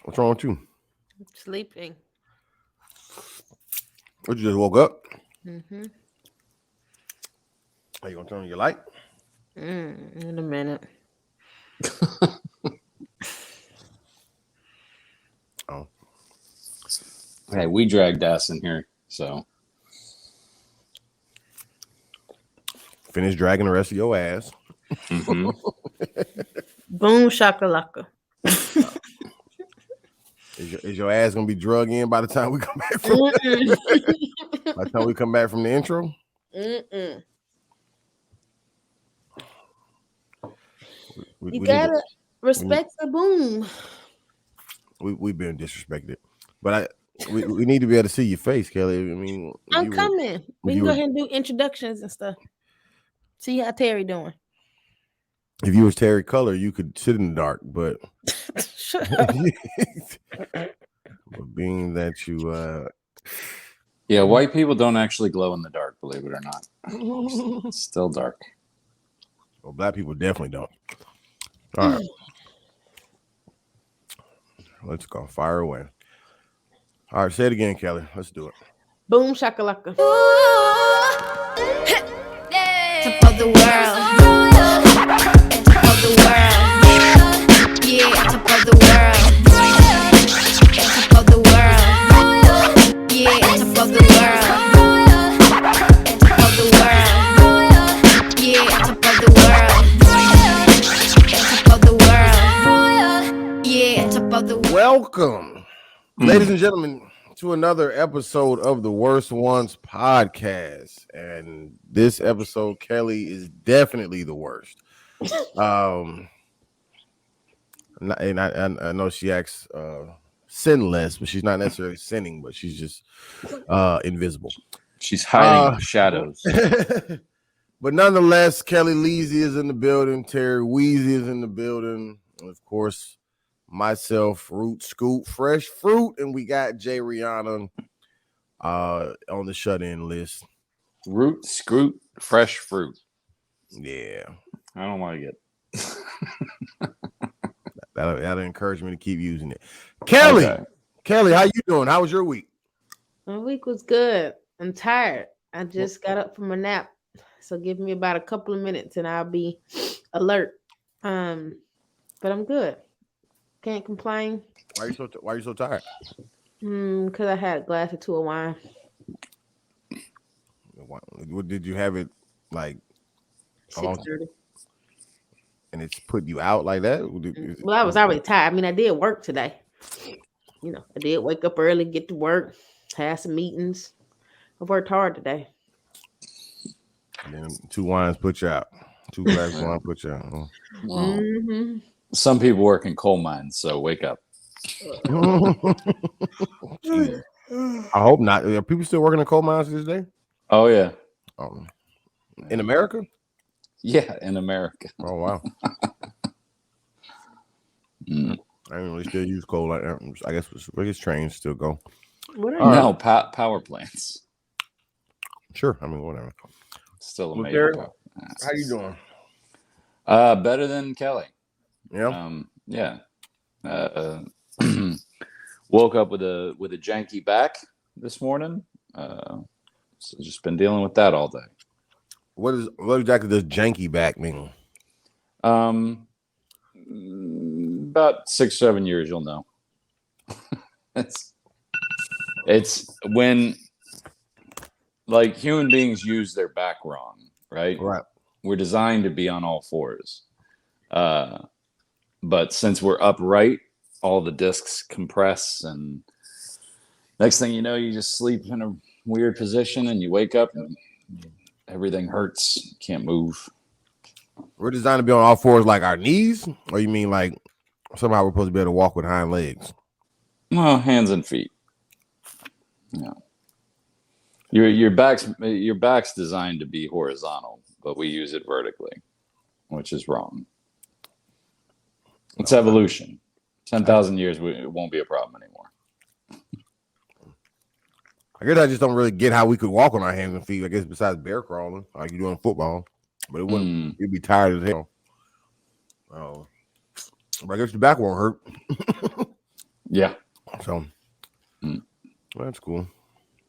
What's wrong with you? Sleeping. What, you just woke up? Mm-hmm. Are you gonna turn on your light? In a minute. Oh, Hey, we dragged ass in here, so finish dragging the rest of your ass. mm-hmm. Boom shakalaka. Is your ass gonna be drug in by the time we come back from Mm-mm. by the time we come back from the intro? Mm-mm. We, You we need to gotta we need, respect the boom. we've been disrespected, but we need to be able to see your face, Kelly. I mean, I'm coming. We if can you go were ahead and do introductions and stuff. See how Terry doing. if you was Terry Color, you could sit in the dark, but Shut up. but being that you Yeah, white people don't actually glow in the dark, believe it or not. It's still dark. well, black people definitely don't. All right, let's go. Fire away. All right, say it again, Kelly. Let's do it. Boom shakalaka. Top of the world. Top of the world. Yeah, top of the world. Top of the world. Yeah, top of the world. Top of the world. Yeah, top of the world. Top of the world. Yeah, top of the world. Welcome, ladies and gentlemen, to another episode of the Worst Ones podcast. And this episode, Kelly, is definitely the worst. And I know she acts sinless, but she's not necessarily sinning, but she's just invisible. She's hiding in the shadows. But nonetheless, Kelly Leezy is in the building, Terry Weezy is in the building, and of course, myself, Root Scoop, Fresh Fruit, and we got Jay Rihanna on the shut-in list. Root, scroot, fresh fruit. Yeah. I don't like it. That'll encourage me to keep using it. Kelly, Okay. Kelly, how you doing? How was your week? My week was good. I'm tired. I just got up from a nap. So give me about a couple of minutes and I'll be alert. But I'm good. Can't complain. Why are you so tired? Because I had a glass or two of wine. What did you have it like? 6:30. And it's put you out like that? Well, I was already tired. I mean, I did work today. You know, I did wake up early, get to work, have some meetings. I worked hard today. And then 2 wines put you out. 2 glasses of wine put you out. Well, Mm-hmm. some people work in coal mines, so wake up. I hope not. Are people still working in coal mines this day? Oh, yeah. In America? Yeah, in America. Oh, wow. I didn't really still use coal like that. I guess trains still go. No, power plants. Sure. I mean, whatever. Still a Well, major Derek, power. how you doing? Better than Kelly. Yeah. Yeah. Woke up with a janky back this morning. So just been dealing with that all day. What exactly does janky back mean? About 6-7 years, you'll know. it's when like human beings use their back wrong, right? Right. We're designed to be on all fours. But since we're upright, all the discs compress, and next thing you know, you just sleep in a weird position and you wake up and everything hurts. You can't move. We're designed to be on all fours like our knees? Or you mean like somehow we're supposed to be able to walk with hind legs? Well, hands and feet. Yeah. Your back's designed to be horizontal, but we use it vertically, which is wrong. It's evolution. 10,000 years, it won't be a problem anymore. I guess I just don't really get how we could walk on our hands and feet. I guess besides bear crawling, like you do in football, but it wouldn't. You'd be tired as hell. Oh, but I guess your back won't hurt. Yeah. So well, that's cool.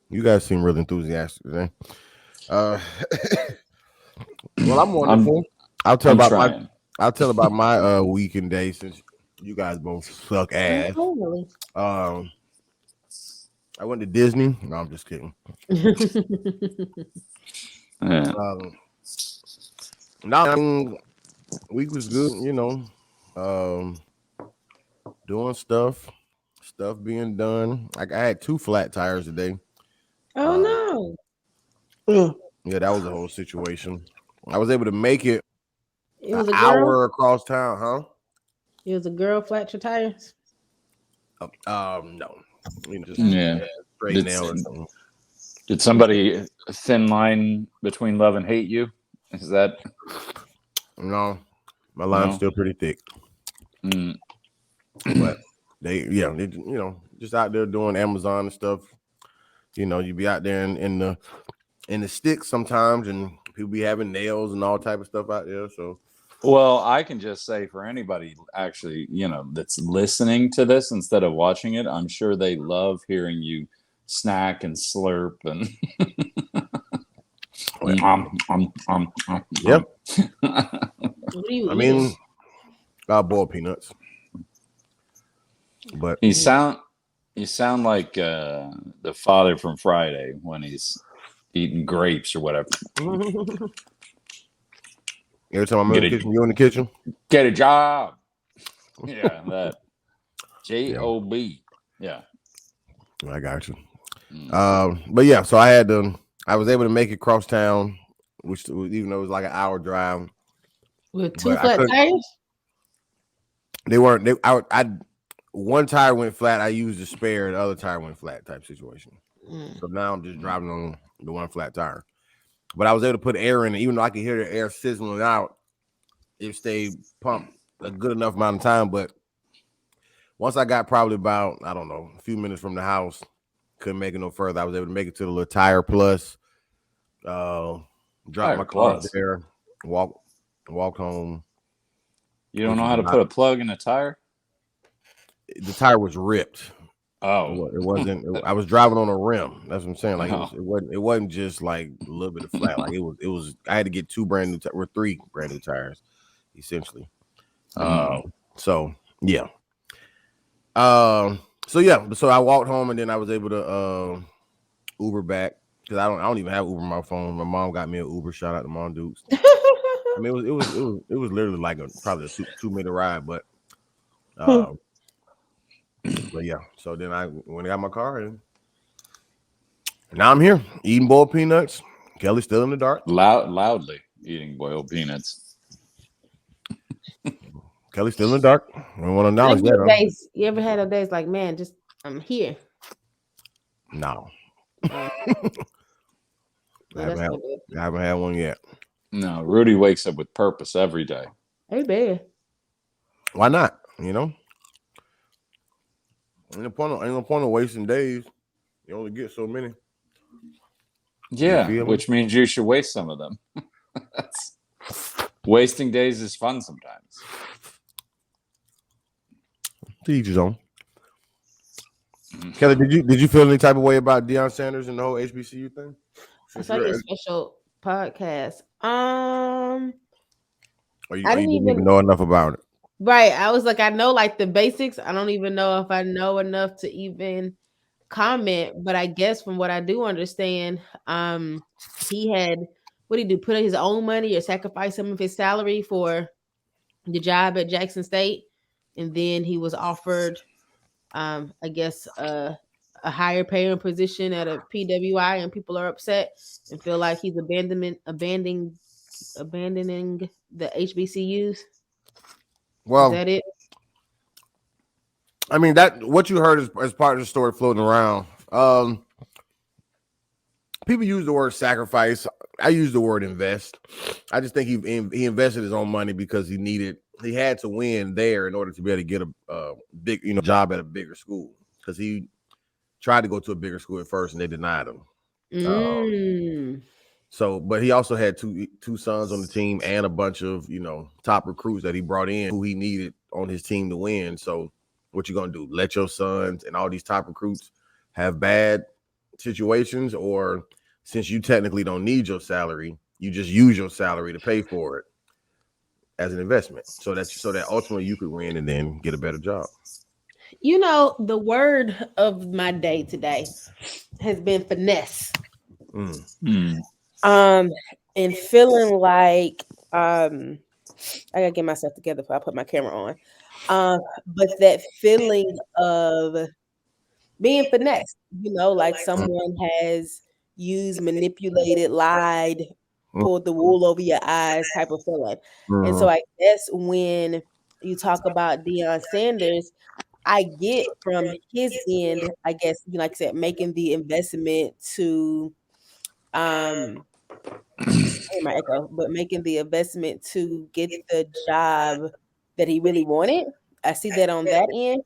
You guys seem really enthusiastic today. Well, I'm wonderful. I'll tell I'm about trying. my weekend day since you guys both suck ass. Totally. I went to Disney. No, I'm just kidding. Yeah. No, I mean, week was good. You know, um, doing stuff being done. Like I had 2 flat tires today. Oh no. Yeah, that was a whole situation. I was able to make it It an was a girl. hour across town, huh? It was a girl flat your tires. No, you know, just Yeah. straight Did, nail. did somebody thin line between love and hate you? Is that No, my line's no? still pretty thick, Mm. but they just out there doing Amazon and stuff. You know, you be out there in the sticks sometimes, and people be having nails and all type of stuff out there. So Well, I can just say for anybody actually, that's listening to this instead of watching it, I'm sure they love hearing you snack and slurp and yep. What are you I eating? mean, boiled peanuts, but you sound like the father from Friday when he's eating grapes or whatever. every time I'm in the kitchen, you in the kitchen. Get a job. Yeah, that job. Yeah, I got you. But yeah, so I was able to make it cross town, which even though it was like an hour drive. With 2 But flat tires? They weren't. I one tire went flat. I used the spare. The other tire went flat. Type situation. So now I'm just driving on the one flat tire. But I was able to put air in it, even though I could hear the air sizzling out. It stayed pumped a good enough amount of time. But once I got probably about, I don't know, a few minutes from the house, couldn't make it no further. I was able to make it to the little Tire Plus. Drop my car there, walk home. You don't know how to put a plug in a tire? The tire was ripped. Oh, it wasn't. I was driving on a rim. That's what I'm saying. Like it wasn't just like a little bit of flat. Like it was. I had to get 3 brand new tires, essentially. So yeah. So I walked home and then I was able to Uber back because I don't even have Uber on my phone. My mom got me an Uber. Shout out to Mom Dukes. I mean, it was literally like probably a 2-minute ride, but yeah. So then I went and got my car and now I'm here eating boiled peanuts. Kelly's still in the dark. Loudly eating boiled peanuts. Kelly's still in the dark. I don't want to acknowledge that. You ever had a days like, man, just I'm here? No. I haven't had one yet. No, Rudy wakes up with purpose every day. Hey, baby. Why not? You know, ain't no point of wasting days. You only get so many. Yeah, which means you should waste some of them. Wasting days is fun sometimes. To each his own. Kelly, did you feel any type of way about Deion Sanders and the whole HBCU thing? I saw your special podcast. Or you didn't even know enough about it. Right. I was like, I know like the basics. I don't even know if I know enough to even comment, but I guess from what I do understand, he had what did he do? Put in his own money or sacrifice some of his salary for the job at Jackson State, and then he was offered, I guess, a higher paying position at a PWI, and people are upset and feel like he's abandoning the HBCUs. Well, is that it? I mean, that what you heard is part of the story floating around. People use the word sacrifice. I use the word invest. I just think he invested his own money because he had to win there in order to be able to get a big job at a bigger school, because he tried to go to a bigger school at first and they denied him. So, but he also had two sons on the team and a bunch of top recruits that he brought in who he needed on his team to win. So what you gonna do? Let your sons and all these top recruits have bad situations, or since you technically don't need your salary, you just use your salary to pay for it as an investment, so that ultimately you could win and then get a better job. You know, the word of my day today has been finesse. Hmm. And feeling like I gotta get myself together before I put my camera on. But that feeling of being finessed, like someone has used, manipulated, lied, pulled the wool over your eyes type of feeling. And so I guess when you talk about Deion Sanders, I get from his end, I guess, like I said, making the investment to my echo, but making the investment to get the job that he really wanted. I see that on that end.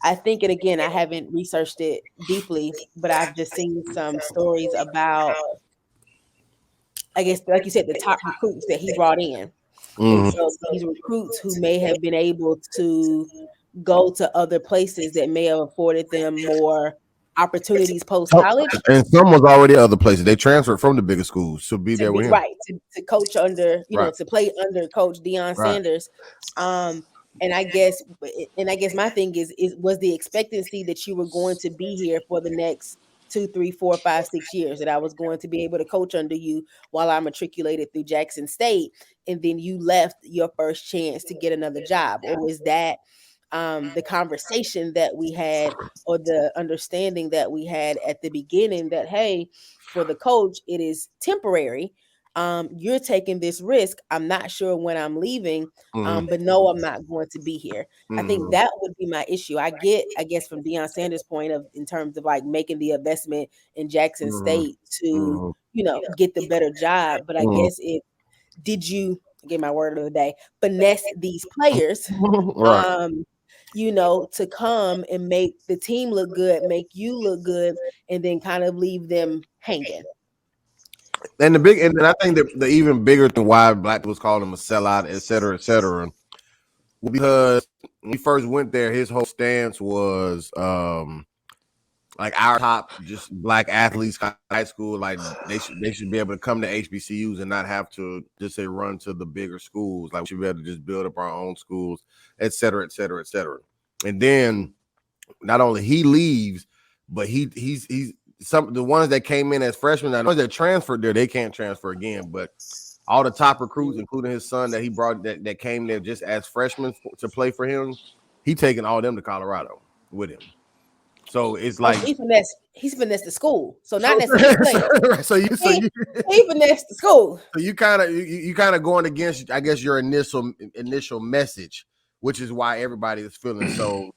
I think, and again, I haven't researched it deeply, but I've just seen some stories about, I guess, like you said, the top recruits that he brought in. And so these recruits who may have been able to go to other places that may have afforded them more opportunities post college. And some was already at other places. They transferred from the bigger schools to be there with him. Right, to coach under, to play under Coach Deion Right. Sanders. And I guess my thing is was the expectancy that you were going to be here for the next 2, 3, 4, 5, 6 years, that I was going to be able to coach under you while I matriculated through Jackson State, and then you left your first chance to get another job? Or was that the conversation that we had, or the understanding that we had at the beginning, that, hey, for the coach, it is temporary. You're taking this risk. I'm not sure when I'm leaving, but no, I'm not going to be here. I think that would be my issue. I guess from Deion Sanders' point of, in terms of like making the investment in Jackson State to, get the better job. But I guess did you, get my word of the day, finesse these players, Right. to come and make the team look good, make you look good, and then kind of leave them hanging. And then I think that the even bigger thing why Black was calling him a sellout, et cetera, because when he first went there, his whole stance was like our top just Black athletes high school, like they should be able to come to HBCUs and not have to just say run to the bigger schools. Like we should be able to just build up our own schools, et cetera, et cetera, et cetera. And then not only he leaves, but he's some the ones that came in as freshmen, the ones that transferred there, they can't transfer again. But all the top recruits, including his son that he brought that came there just as freshmen to play for him, he taking all them to Colorado with him. So it's like he's finessed the school, so not necessarily players. So he finessed the school. So you kind of going against, I guess, your initial message, which is why everybody is feeling so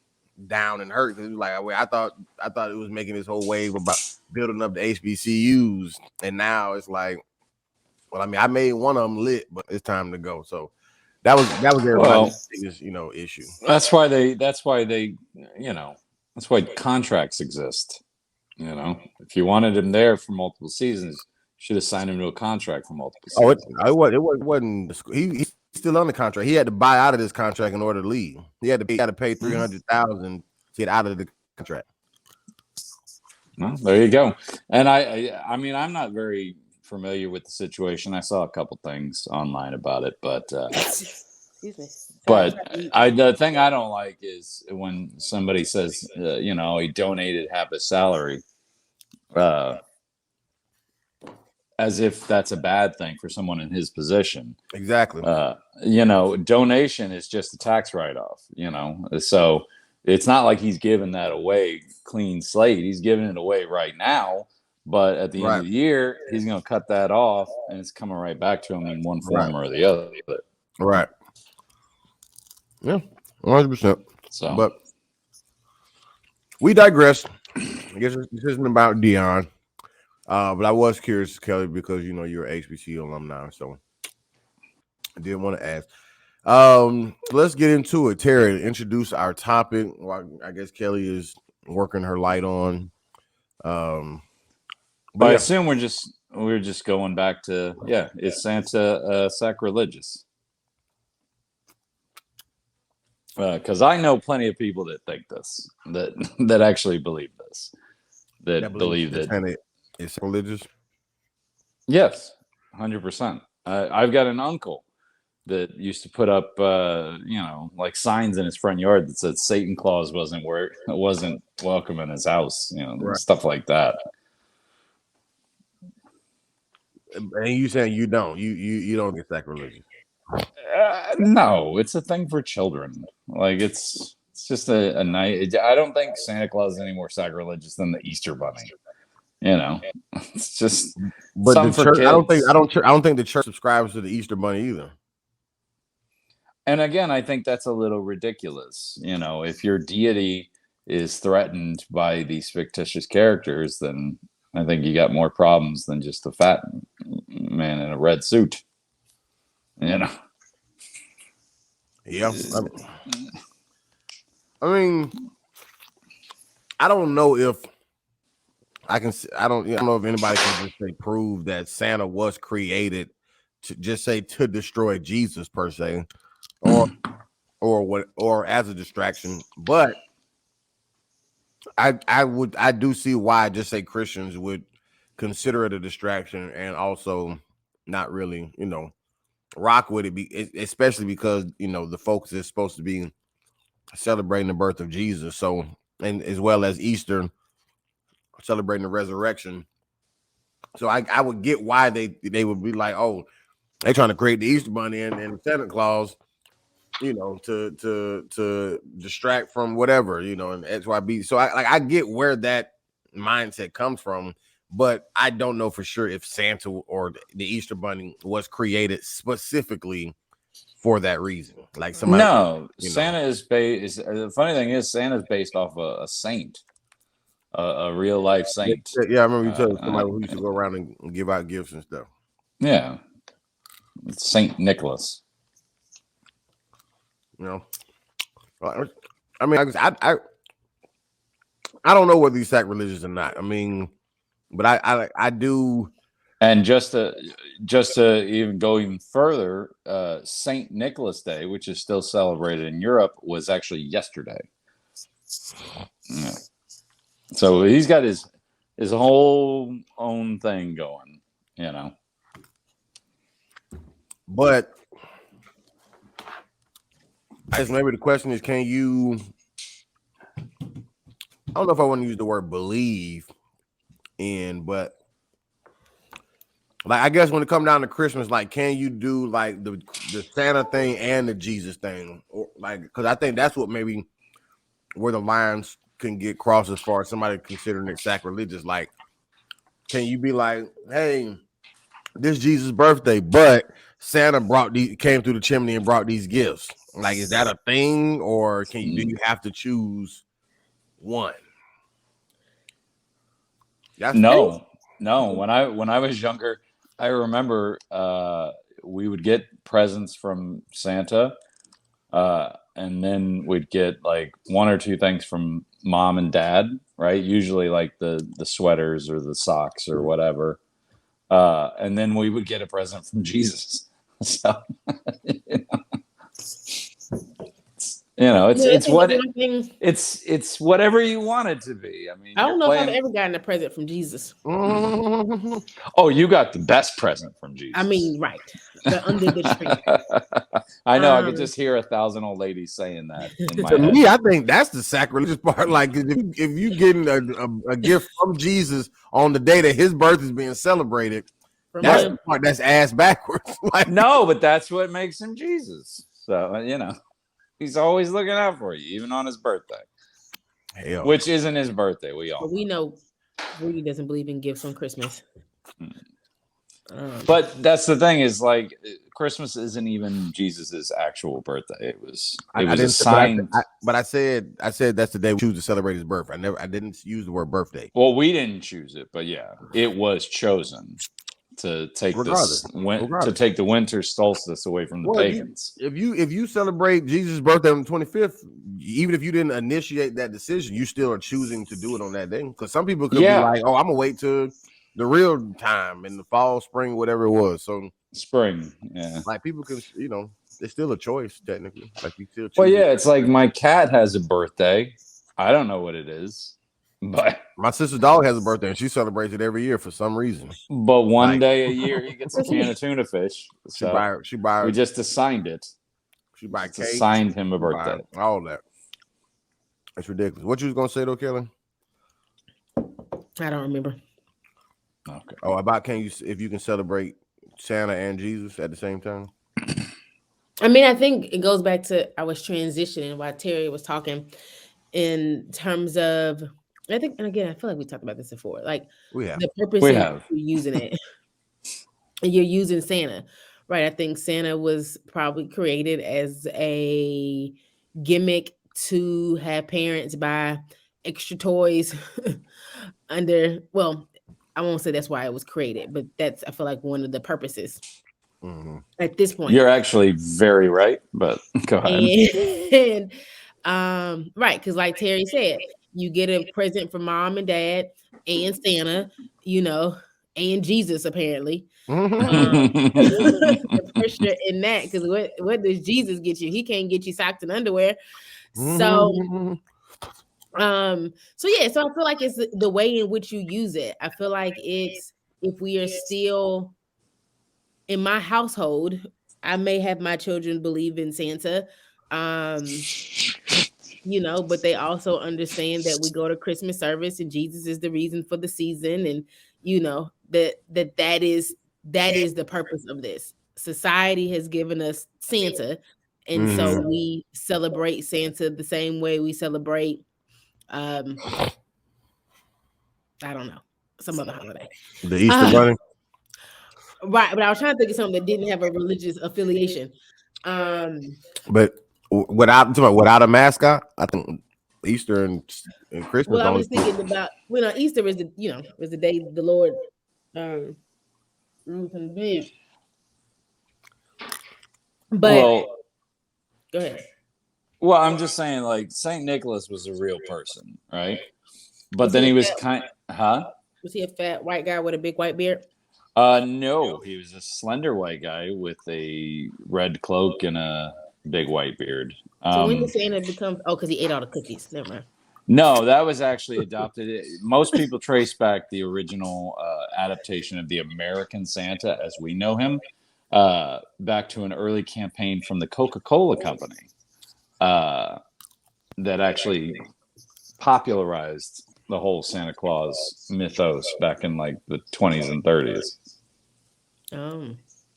down and hurt. It's like, I thought it was making this whole wave about building up the HBCUs, and now it's like, well, I mean, I made one of them lit, but it's time to go. So that was everybody's biggest, issue. That's why contracts exist. If you wanted him there for multiple seasons, you should have signed him to a contract for multiple seasons. It wasn't. He's still on the contract. He had to buy out of this contract in order to leave. He had to pay $300,000 to get out of the contract. Well, there you go. And I mean, I'm not very familiar with the situation. I saw a couple things online about it, but excuse me. But the thing I don't like is when somebody says, he donated half his salary, as if that's a bad thing for someone in his position. Exactly. Donation is just a tax write-off, so it's not like he's giving that away clean slate. He's giving it away right now, but at the end of the year, he's going to cut that off, and it's coming right back to him in one form or the other. Right. Yeah, 100%. So, but we digress. I guess this isn't about Deion, but I was curious, Kelly, because you're an HBCU alumni, so I did want to ask. Let's get into it. Terry, introduce our topic. Well, I guess Kelly is working her light on. But I assume we're just going back to is Santa Sac-Religious? Because I know plenty of people that think this, that actually believe this, that believe that Santa is religious. yes, 100%. I've got an uncle that used to put up, like signs in his front yard that said Satan Claus wasn't welcome in his house, Right. stuff like that. And you saying you don't get sacrilegious? No, it's a thing for children. Like it's just a night. I don't think Santa Claus is any more sacrilegious than the Easter Bunny. It's just But something the for church, kids. I don't think the church subscribes to the Easter Bunny either. And again, I think that's a little ridiculous. If your deity is threatened by these fictitious characters, then I think you got more problems than just a fat man in a red suit. Yeah. I mean, I don't know if I can. I don't know if anybody can just say prove that Santa was created to just say to destroy Jesus per se, or as a distraction. But I do see why just say Christians would consider it a distraction and also not really rock with it, especially because the focus is supposed to be celebrating the birth of Jesus. So, and as well as Easter, celebrating the resurrection. So I would get why they would be like, oh, they're trying to create the Easter Bunny and Santa Claus, to distract from whatever, and XYB. So I get where that mindset comes from, but I don't know for sure if Santa or the Easter Bunny was created specifically for that reason. Like somebody, Santa is based. The funny thing is, Santa's based off a saint, a real life saint. Yeah, I remember you told somebody who used to go around and give out gifts and stuff. Yeah, Saint Nicholas. I mean, I don't know whether he's sacrilegious or not. I mean, but I do. And just to even go even further, Saint Nicholas Day, which is still celebrated in Europe, was actually yesterday. Yeah. So he's got his whole own thing going, But I guess maybe the question is, can you? I don't know if I want to use the word believe in, but like I guess when it comes down to Christmas, like can you do like the Santa thing and the Jesus thing, or like because I think that's what maybe where the lines can get crossed as far as somebody considering it sacrilegious. Like, can you be like, hey, this Jesus' birthday, but Santa came through the chimney and brought these gifts? Like, is that a thing, or do you have to choose one? No. When I was younger, I remember we would get presents from Santa, and then we'd get like one or two things from mom and dad, right? Usually like the sweaters or the socks or whatever, and then we would get a present from Jesus. So it's whatever you want it to be. I mean, I don't know if I've ever gotten a present from Jesus. Oh, you got the best present from Jesus. I mean, right. Under the tree. I know. I could just hear 1,000 old ladies saying that in my to head. me, I think that's the sacrilegious part. Like if you getting a gift from Jesus on the day that his birth is being celebrated, that's the part that's ass backwards. Like, no, but that's what makes him Jesus. So he's always looking out for you, even on his birthday. Hell. Which isn't his birthday. We know Rudy doesn't believe in gifts on Christmas. But that's the thing is like Christmas isn't even Jesus's actual birthday. It was a sign. But I said that's the day we choose to celebrate his birth. I didn't use the word birthday. Well, we didn't choose it, but yeah, it was chosen to take take the winter solstice away from the pagans. If you celebrate Jesus' birthday on the 25th, even if you didn't initiate that decision, you still are choosing to do it on that day. Because some people could be like, "Oh, I'm gonna wait till the real time in the fall, spring, whatever it was." So spring, yeah. Like people can, it's still a choice technically. Like you still choose. Well, yeah, it's like my cat has a birthday. I don't know what it is, but my sister's dog has a birthday and she celebrates it every year for some reason. one Like- day a year he gets a can of tuna fish. So She buy we just assigned it. She buy Just cake. assigned him a She buy birthday. all that. It's ridiculous. What you was gonna say though, Kelly? I don't remember. Okay. Oh, about if you can celebrate Santa and Jesus at the same time? I mean, I think it goes back to I was transitioning while Terry was talking in terms of I think, and again, I feel like we talked about this before. Like We have. the purpose We in have. which you're using it. And you're using Santa, right? I think Santa was probably created as a gimmick to have parents buy extra toys under, well, I won't say that's why it was created, but that's, I feel like, one of the purposes at this point. You're actually very right, but go ahead. And right, because like Terry said, you get a present from mom and dad and Santa, you know, and Jesus apparently. The pressure in that, because what does Jesus get you? He can't get you socks and underwear. So so I feel like it's the way in which you use it. I feel like it's, if we are still in my household, I may have my children believe in Santa, you know, but they also understand that we go to Christmas service and Jesus is the reason for the season, and you know that is the purpose of this. Society has given us Santa, and so we celebrate Santa the same way we celebrate I don't know, some other holiday. The Easter Bunny. Right, but I was trying to think of something that didn't have a religious affiliation. But without a mascot, I think Easter and Christmas. Well, I was thinking about, Easter is the day the Lord rose from the dead. But Well, go ahead. Well, I'm just saying, like, Saint Nicholas was a real person, right? But then he was Was he a fat white guy with a big white beard? No, he was a slender white guy with a red cloak and a big white beard. So when did Santa become? Oh, because he ate all the cookies. Never mind. No, that was actually adopted. Most people trace back the original adaptation of the American Santa, as we know him, back to an early campaign from the Coca-Cola company that actually popularized the whole Santa Claus mythos back in like the 20s and 30s.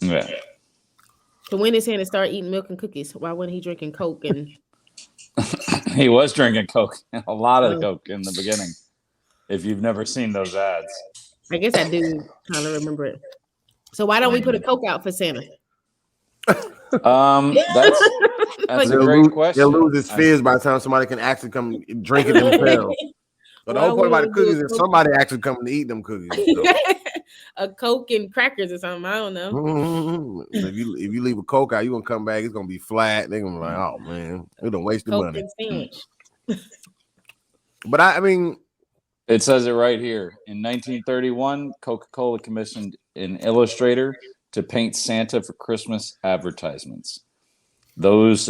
Yeah. So when did Santa start eating milk and cookies? Why wasn't he drinking Coke? And he was drinking Coke, a lot of Coke in the beginning. If you've never seen those ads, I guess I do kind of remember it. So why don't we put a Coke out for Santa? That's a great question. They'll lose his fizz by the time somebody can actually come drink it themselves. But the whole point about the cookies is somebody actually coming to eat them cookies. So. A Coke and crackers or something. I don't know. So if you leave a Coke out, you're gonna come back, it's gonna be flat. They're gonna be like, oh man, we don't waste the money. But I mean, it says it right here. In 1931, Coca-Cola commissioned an illustrator to paint Santa for Christmas advertisements. Those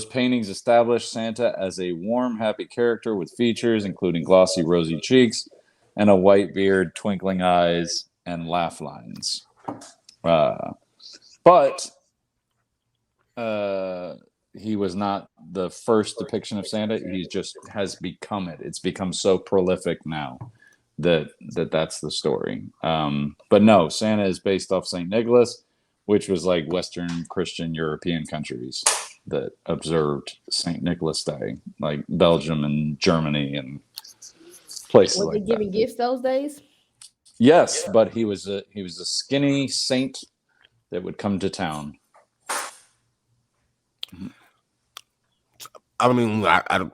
paintings established Santa as a warm, happy character with features including glossy, rosy cheeks and a white beard, twinkling eyes, and laugh lines. But he was not the first depiction of Santa. He just has become it. It's become so prolific now that's the story. But no, Santa is based off St. Nicholas, which was like Western Christian European countries that observed St. Nicholas Day, like Belgium and Germany and places like that. Was he giving gifts those days? Yes, but he was a skinny saint that would come to town. I mean, I don't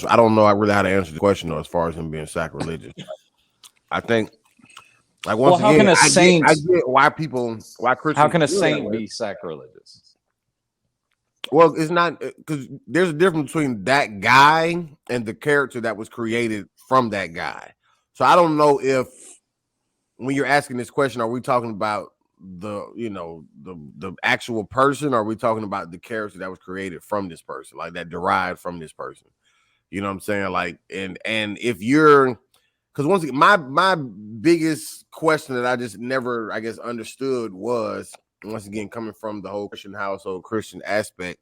know. I really how to answer the question though, as far as him being sacrilegious. I think, like once how again, can a saint? I get why Christians. How can a saint be sacrilegious? Well, it's not, because there's a difference between that guy and the character that was created from that guy. So I don't know if when you're asking this question, are we talking about the actual person, or are we talking about the character that was created from this person, like that derived from this person? You know what I'm saying? Like, and if you're, because once again, my biggest question that I just never, I guess, understood was, once again, coming from the whole Christian household, Christian aspect,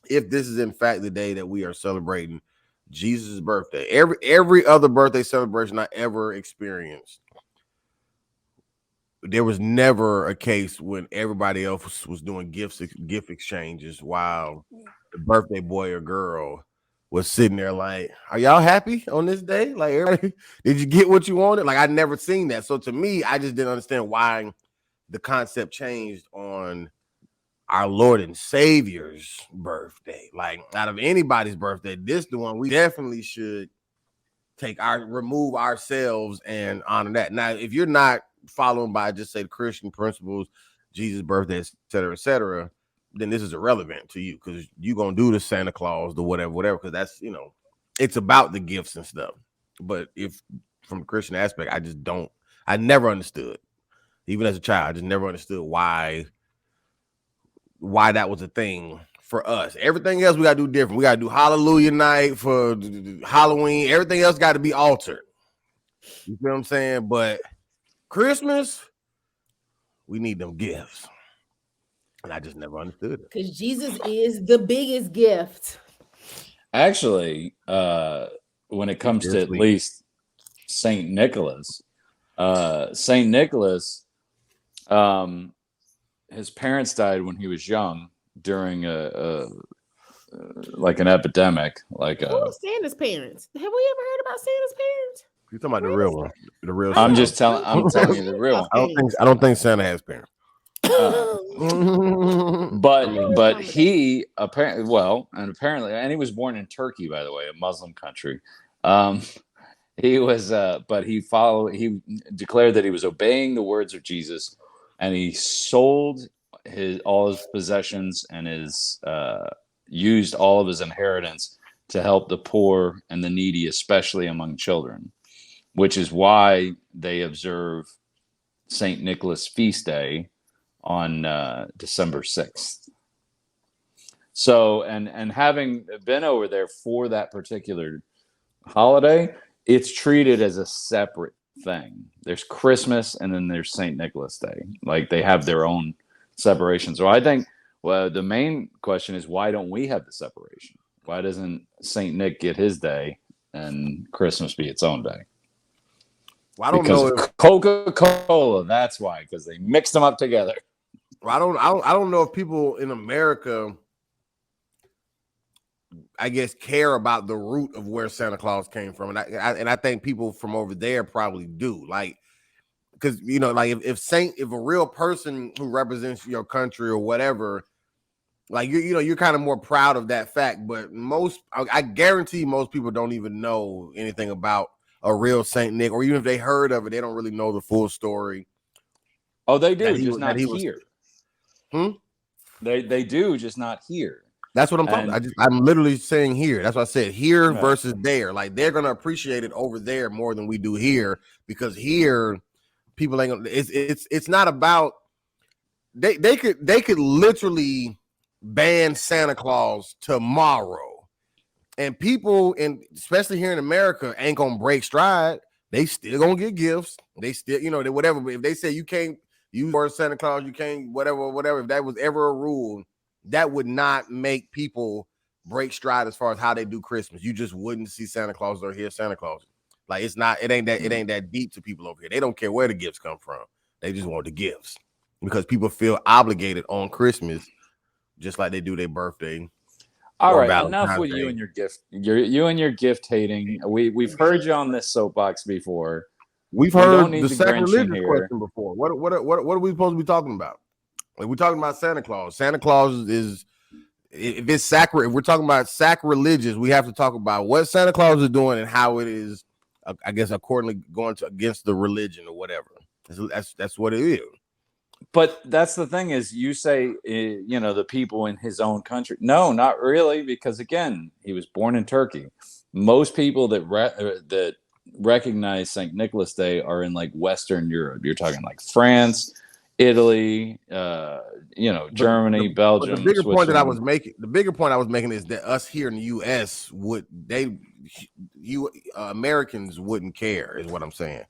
if this is in fact the day that we are celebrating Jesus' birthday, every other birthday celebration I ever experienced, there was never a case when everybody else was doing gift exchanges while the birthday boy or girl was sitting there like, are y'all happy on this day? Like, everybody, did you get what you wanted? Like, I'd never seen that. So to me, I just didn't understand why the concept changed on our Lord and Savior's birthday. Like, out of anybody's birthday, this the one we definitely should remove ourselves and honor that. Now, if you're not following by just say the Christian principles, Jesus' birthday, et cetera, then this is irrelevant to you, because you're gonna do the Santa Claus, the whatever, because that's, it's about the gifts and stuff. But if from the Christian aspect, I never understood, even as a child, I just never understood why that was a thing for us. Everything else we gotta do different. We gotta do Hallelujah night for Halloween. Everything else got to be altered. You feel what I'm saying? But Christmas, we need them gifts. And I just never understood it. Because Jesus is the biggest gift. Actually, when it comes to at least Saint Nicholas, his parents died when he was young during like an epidemic. Like Santa's parents. Have we ever heard about Santa's parents? You're talking about the real one. The real. I'm telling you the real one. I don't think Santa has parents. But he apparently, and he was born in Turkey, by the way, a Muslim country. He was, but he declared that he was obeying the words of Jesus, and he sold all his possessions and used all of his inheritance to help the poor and the needy, especially among children, which is why they observe St. Nicholas feast day on December 6th. So, and having been over there for that particular holiday, it's treated as a separate thing. There's Christmas and then there's St. Nicholas Day. Like, they have their own separation. So I think, well, the main question is, why don't we have the separation? Why doesn't St. Nick get his day and Christmas be its own day? Well, I don't know if Coca-Cola. That's why, because they mixed them up together. Well, I don't know if people in America, I guess, care about the root of where Santa Claus came from, and I think people from over there probably do. Like, because like if a real person who represents your country or whatever, like you're kind of more proud of that fact. But I guarantee most people don't even know anything about a real Saint Nick, or even if they heard of it, they don't really know the full story. Oh, they do, just not here. They do, just not here. That's what I'm talking about. I'm literally saying here. That's what I said, here versus there. Like, they're gonna appreciate it over there more than we do here, because here people ain't gonna. It's not about. They could literally ban Santa Claus tomorrow, and people, and especially here in America, ain't gonna break stride. They still gonna get gifts. They still, they whatever. But if they say you can't use for Santa Claus, you can't whatever. If that was ever a rule, that would not make people break stride as far as how they do Christmas. You just wouldn't see Santa Claus or hear Santa Claus. Like, it ain't that deep to people over here. They don't care where the gifts come from. They just want the gifts, because people feel obligated on Christmas, just like they do their birthday. All right, enough with you and your gift. You and your gift hating. We've heard you on this soapbox before. We've heard the Sac-Religious question before. What are we supposed to be talking about? Like, we're talking about Santa Claus. Santa Claus is, if it's if we're talking about Sac-Religious, we have to talk about what Santa Claus is doing and how it is, I guess, accordingly going against the religion or whatever. That's what it is. But that's the thing, is you say, the people in his own country. No, not really, because again, he was born in Turkey. Most people that recognize St. Nicholas Day are in like Western Europe. You're talking like France, Italy, Germany, But Belgium, the bigger point that I was Switzerland. making, the bigger point I was making is that us here in the U.S. Americans wouldn't care, is what I'm saying.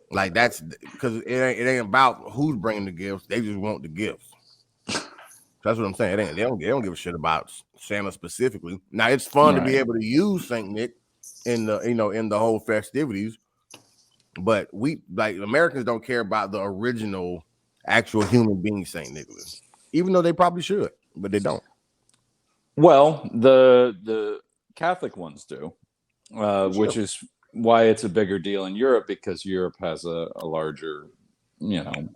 Like that's because it ain't about who's bringing the gifts; they just want the gifts. That's what I'm saying. They don't give a shit about Santa specifically. Now it's fun to be able to use Saint Nick in the in the whole festivities, but we like Americans don't care about the original actual human being Saint Nicholas, even though they probably should, but they don't. Well, the Catholic ones do, which is why it's a bigger deal in Europe, because Europe has a larger,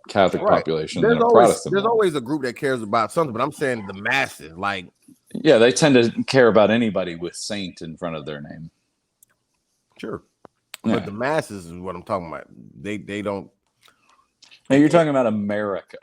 Catholic population than a Protestant There's one. always a group that cares about something, but I'm saying the masses, like Yeah, they tend to care about anybody with Saint in front of their name. Sure, Yeah. but the masses is what I'm talking about. They don't. Now you're talking about America,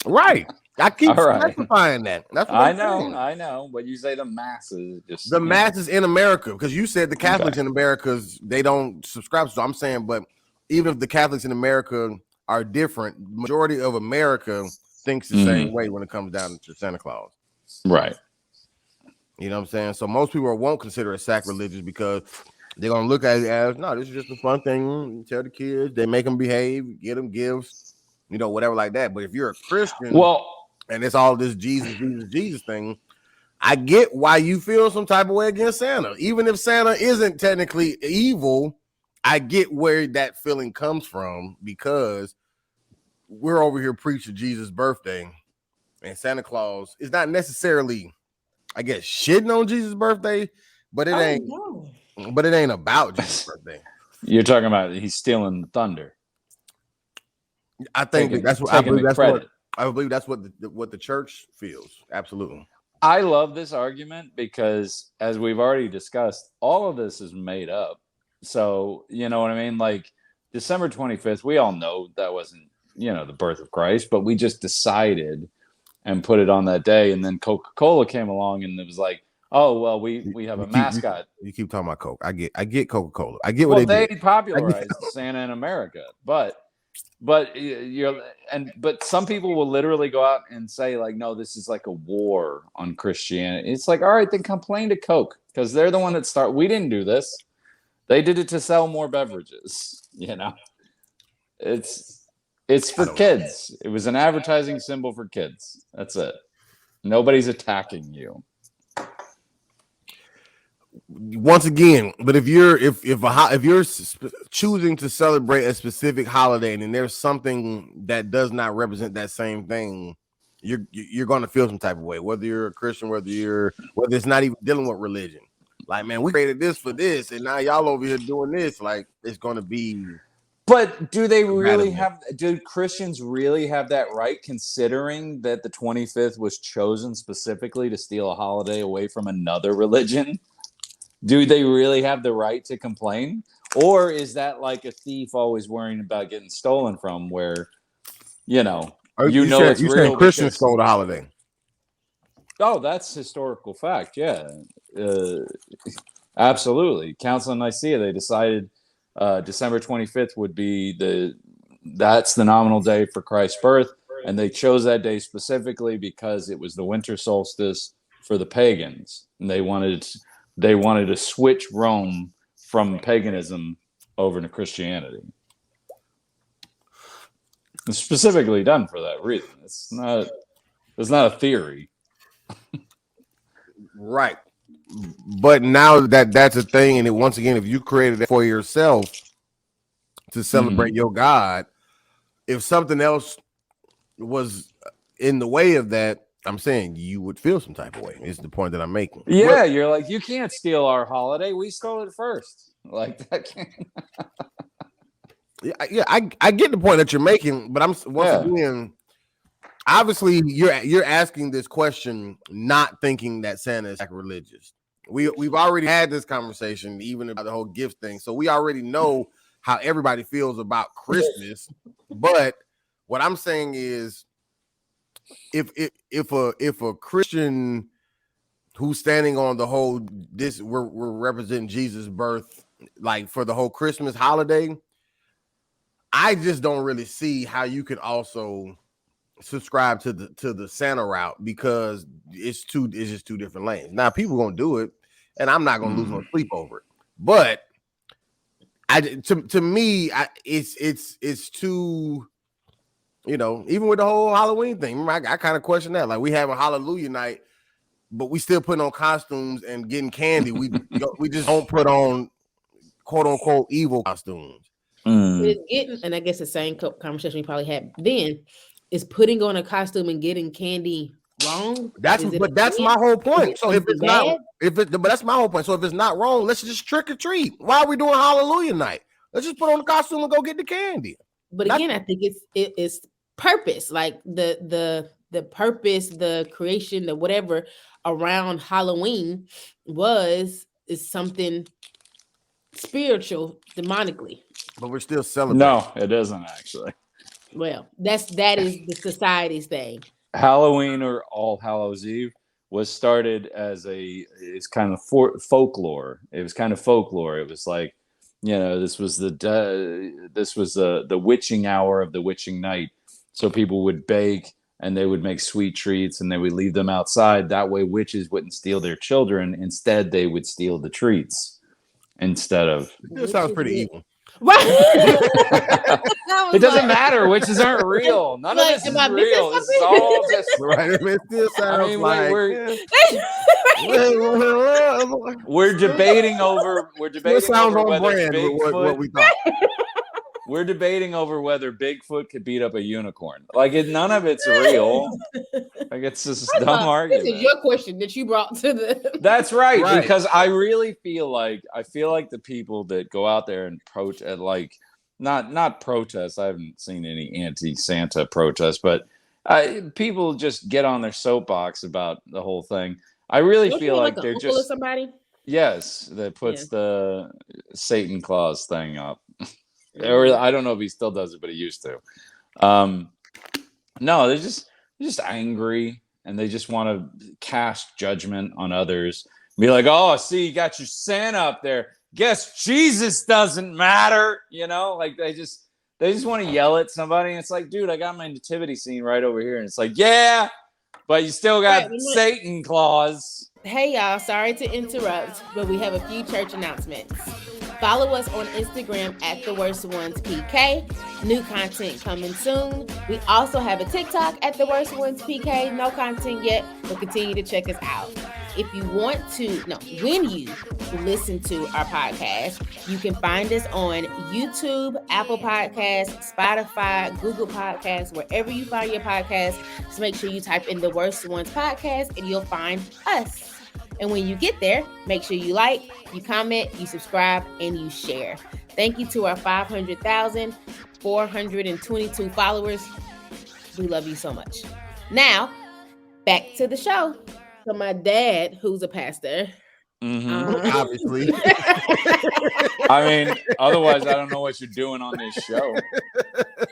right? I keep All right. specifying that. That's what I I'm know, saying. I know. But you say the masses, just The masses in America, because you said the Catholics in America, they don't subscribe. So I'm saying, but even if the Catholics in America are different, majority of America thinks the same way when it comes down to Santa Claus. Right. You know what I'm saying? So most people won't consider it sacrilegious because they're gonna look at it as, no, this is just a fun thing. You tell the kids, they make them behave, get them gifts, whatever like that. But if you're a Christian, and it's all this Jesus thing, I get why you feel some type of way against Santa. Even if Santa isn't technically evil, I get where that feeling comes from, because we're over here preaching Jesus' birthday, and Santa Claus is not necessarily, I guess, shitting on Jesus' birthday, but it ain't. No. But it ain't about Jesus' birthday. You're talking about he's stealing the thunder. I think that's what I believe. That's what the church feels. Absolutely. I love this argument because, as we've already discussed, all of this is made up. So, you know what I mean? Like December 25th, we all know that wasn't, the birth of Christ, but we just decided and put it on that day. And then Coca-Cola came along and it was like, oh, well, we have a mascot. You keep talking about Coke. I get Coca-Cola. I get what they did. popularized Santa in America, but some people will literally go out and say, like, no, this is like a war on Christianity. It's like, all right, then complain to Coke, because they're the one that started. We didn't do this. They did it to sell more beverages. It's for kids. It was an advertising symbol for kids. That's it. Nobody's attacking you. Once again, but if you're choosing to celebrate a specific holiday and there's something that does not represent that same thing, you're going to feel some type of way, whether you're a Christian, whether it's not even dealing with religion. Like, man, we created this for this, and now y'all over here doing this. Like, it's going to be. But do Christians really have that right, considering that the 25th was chosen specifically to steal a holiday away from another religion? Do they really have the right to complain? Or is that like a thief always worrying about getting stolen from, where, it's real? Christians stole the holiday. Oh, that's historical fact. Yeah, absolutely. Council of Nicaea, they decided December 25th would be that's the nominal day for Christ's birth. And they chose that day specifically because it was the winter solstice for the pagans. And they wanted to switch Rome from paganism over to Christianity. It's specifically done for that reason. It's not a theory. Right. But now that's a thing, and once again, if you created it for yourself to celebrate your God, if something else was in the way of that, I'm saying you would feel some type of way. Is the point that I'm making. Yeah, you're like, you can't steal our holiday. We stole it first. Like that can't. Yeah, I get the point that you're making, but again, obviously you're asking this question not thinking that Santa is sacrilegious. We've already had this conversation, even about the whole gift thing, so we already know how everybody feels about Christmas. But what I'm saying is, if a Christian who's standing on the whole we're representing Jesus' birth, like for the whole Christmas holiday, I just don't really see how you could also subscribe to the Santa route because it's just two different lanes. Now people gonna do it, and I'm not gonna lose no sleep over it. But to me, it's too, even with the whole Halloween thing. Remember, I kind of question that. Like we having Hallelujah night, but we still putting on costumes and getting candy. We just don't put on quote unquote evil costumes. It's getting, and I guess the same conversation we probably had then, is putting on a costume and getting candy wrong. That's my whole point. So if it's bad? but that's my whole point. So if it's not wrong, let's just trick or treat. Why are we doing Hallelujah night? Let's just put on the costume and go get the candy. But again, I think it's purpose, like the purpose, the creation, the whatever around Halloween is something spiritual, demonically. But we're still celebrating. No, it isn't actually. Well, that is the society's thing. Halloween or All Hallows Eve was started as it's kind of folklore. It was kind of folklore. It was like, this was the witching hour of the witching night. So people would bake and they would make sweet treats and they would leave them outside. That way witches wouldn't steal their children. Instead, they would steal the treats instead of. It sounds pretty evil. Right. It doesn't matter. Witches aren't real. None of this is real. This is all just right. It still sounds we're debating over. We're debating over whether what we thought. We're debating over whether Bigfoot could beat up a unicorn. Like none of it's real. Like it's just a dumb argument. This is your question that you brought to the. That's right. Because I really feel like the people that go out there and protest, like not protest. I haven't seen any anti-Santa protests, but people just get on their soapbox about the whole thing. I really feel like they're just somebody. Yes, that puts the Satan Claus thing up. Or I don't know if he still does it, but he used to. No, they're just angry and they just want to cast judgment on others. Be like, oh, see, you got your Santa up there. Guess Jesus doesn't matter. Like they just want to yell at somebody. And it's like, dude, I got my nativity scene right over here. And it's like, yeah, but you still got Satan Claus. Hey, y'all, sorry to interrupt, but we have a few church announcements. Follow us on Instagram at The Worst Ones PK. New content coming soon. We also have a TikTok at The Worst Ones PK. No content yet, but continue to check us out. If you want to, when you listen to our podcast, you can find us on YouTube, Apple Podcasts, Spotify, Google Podcasts, wherever you find your podcast. Just make sure you type in The Worst Ones Podcast and you'll find us. And when you get there, make sure you like, you comment, you subscribe, and you share. Thank you to our 500,422 followers. We love you so much. Now, back to the show. So my dad, who's a pastor. Obviously. I mean, otherwise, I don't know what you're doing on this show.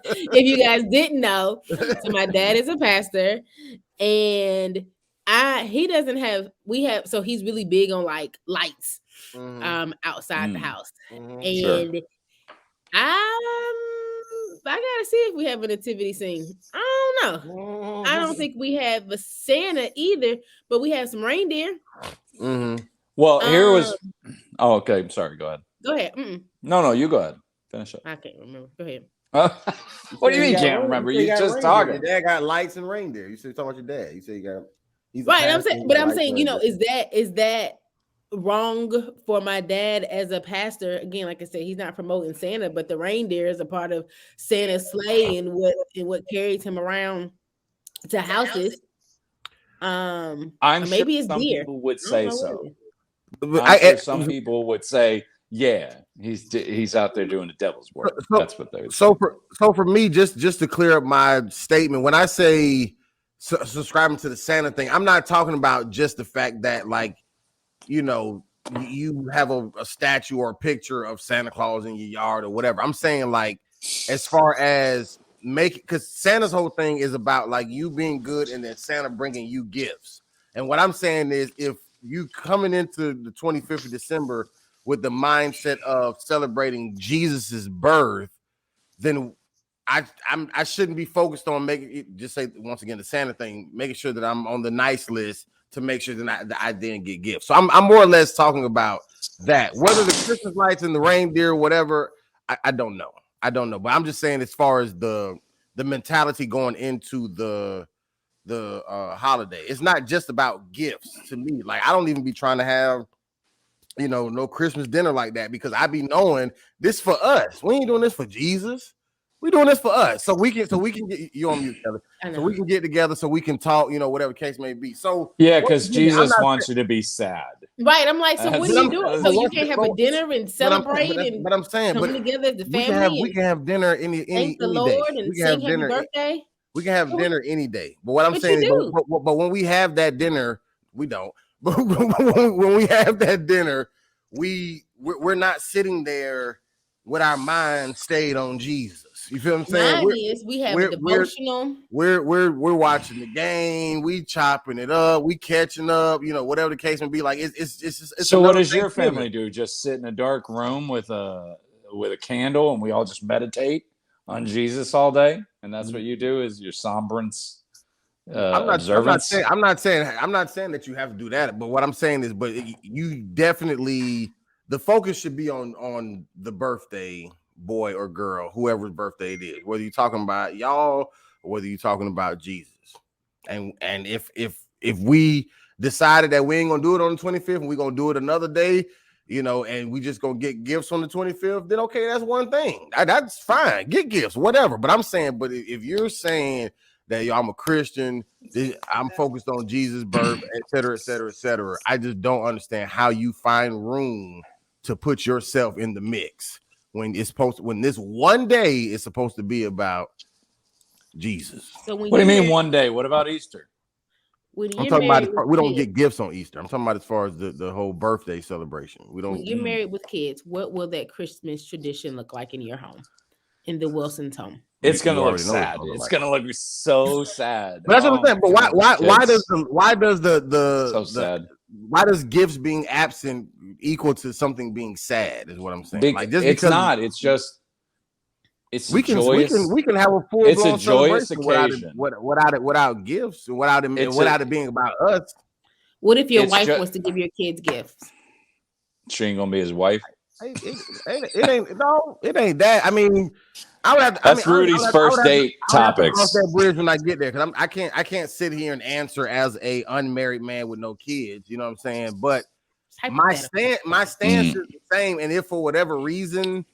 If you guys didn't know, so my dad is a pastor, and so he's really big on like lights outside the house. And I gotta see if we have a nativity scene. I don't know. I don't think we have a Santa either, but we have some reindeer. Well, here was okay. I'm sorry, go ahead. Go ahead. No, you go ahead. Finish it. I can't remember. Go ahead. What do you mean you can't remember? You just talking. Your dad got lights and reindeer. You said talking about your dad. You said you got. Right, I'm saying, is that wrong for my dad as a pastor? Again, like I said, he's not promoting Santa, but the reindeer is a part of Santa's sleigh and what carries him around to houses. I'm maybe sure it's some deer. People would say so. I'm sure some people would say, yeah, he's out there doing the devil's work. That's what they would say. So for me, just to clear up my statement, when I say subscribing to the Santa thing, I'm not talking about just the fact that, like, you have a statue or a picture of Santa Claus in your yard or whatever. I'm saying, like, as far as because Santa's whole thing is about like you being good and then Santa bringing you gifts. And what I'm saying is, if you coming into the 25th of December with the mindset of celebrating Jesus's birth, then I shouldn't be focused on making it, just say once again the Santa thing, making sure that I'm on the nice list to make sure that I didn't get gifts. So I'm more or less talking about that. Whether the Christmas lights and the reindeer, whatever, I don't know. I don't know. But I'm just saying, as far as the mentality going into the holiday, it's not just about gifts to me. Like I don't even be trying to have no Christmas dinner like that, because I be knowing this for us. We ain't doing this for Jesus. We doing this for us, so we can get you on mute, Kelly. So we can get together, so we can talk, whatever case may be. So yeah, because Jesus wants you to be sad, right? I'm like, so what do you do? So you can't have a dinner and celebrate and I'm saying, come together as the family. We can have dinner any thank the any Lord day. and We can sing have happy dinner. birthday. We can have dinner any day. But what I'm saying is, but when we have that dinner, we don't. But when we have that dinner, we're not sitting there with our mind stayed on Jesus. You feel what I'm saying? We have a devotional. We're watching the game. We chopping it up. We catching up. Whatever the case may be. Like it's so what does your family do? Just sit in a dark room with a candle, and we all just meditate on Jesus all day, and that's what you do? Is your sombrance observance? I'm not saying that you have to do that. But what I'm saying is, but you definitely, the focus should be on the birthday boy or girl, whoever's birthday it is, whether you're talking about y'all or whether you're talking about Jesus. And if we decided that we ain't gonna do it on the 25th and we're gonna do it another day, and we just gonna get gifts on the 25th, then okay, that's one thing. That's fine. Get gifts, whatever. But I'm saying, but if you're saying that I'm a Christian, I'm focused on Jesus' birth, et cetera, et cetera, et cetera, I just don't understand how you find room to put yourself in the mix when this one day is supposed to be about Jesus. So what do you mean one day? What about Easter? I'm talking about we don't get gifts on Easter. I'm talking about as far as the whole birthday celebration. We don't. When you're married with kids, what will that Christmas tradition look like in your home, in the Wilson's home? It's gonna look sad. It's gonna look so sad. But that's what I'm saying. But why does gifts being absent equal to something being sad? Is what I'm saying. It's not. It's just. We can have a full. It's a joyous occasion without gifts, without it being about us. What if your wife wants to give your kids gifts? She ain't gonna be his wife. It ain't that. I mean, I would have. That's Rudy's first date topics. Cross that bridge when I get there, because I can't sit here and answer as a unmarried man with no kids. You know what I'm saying? But my stance is the same, and if for whatever reason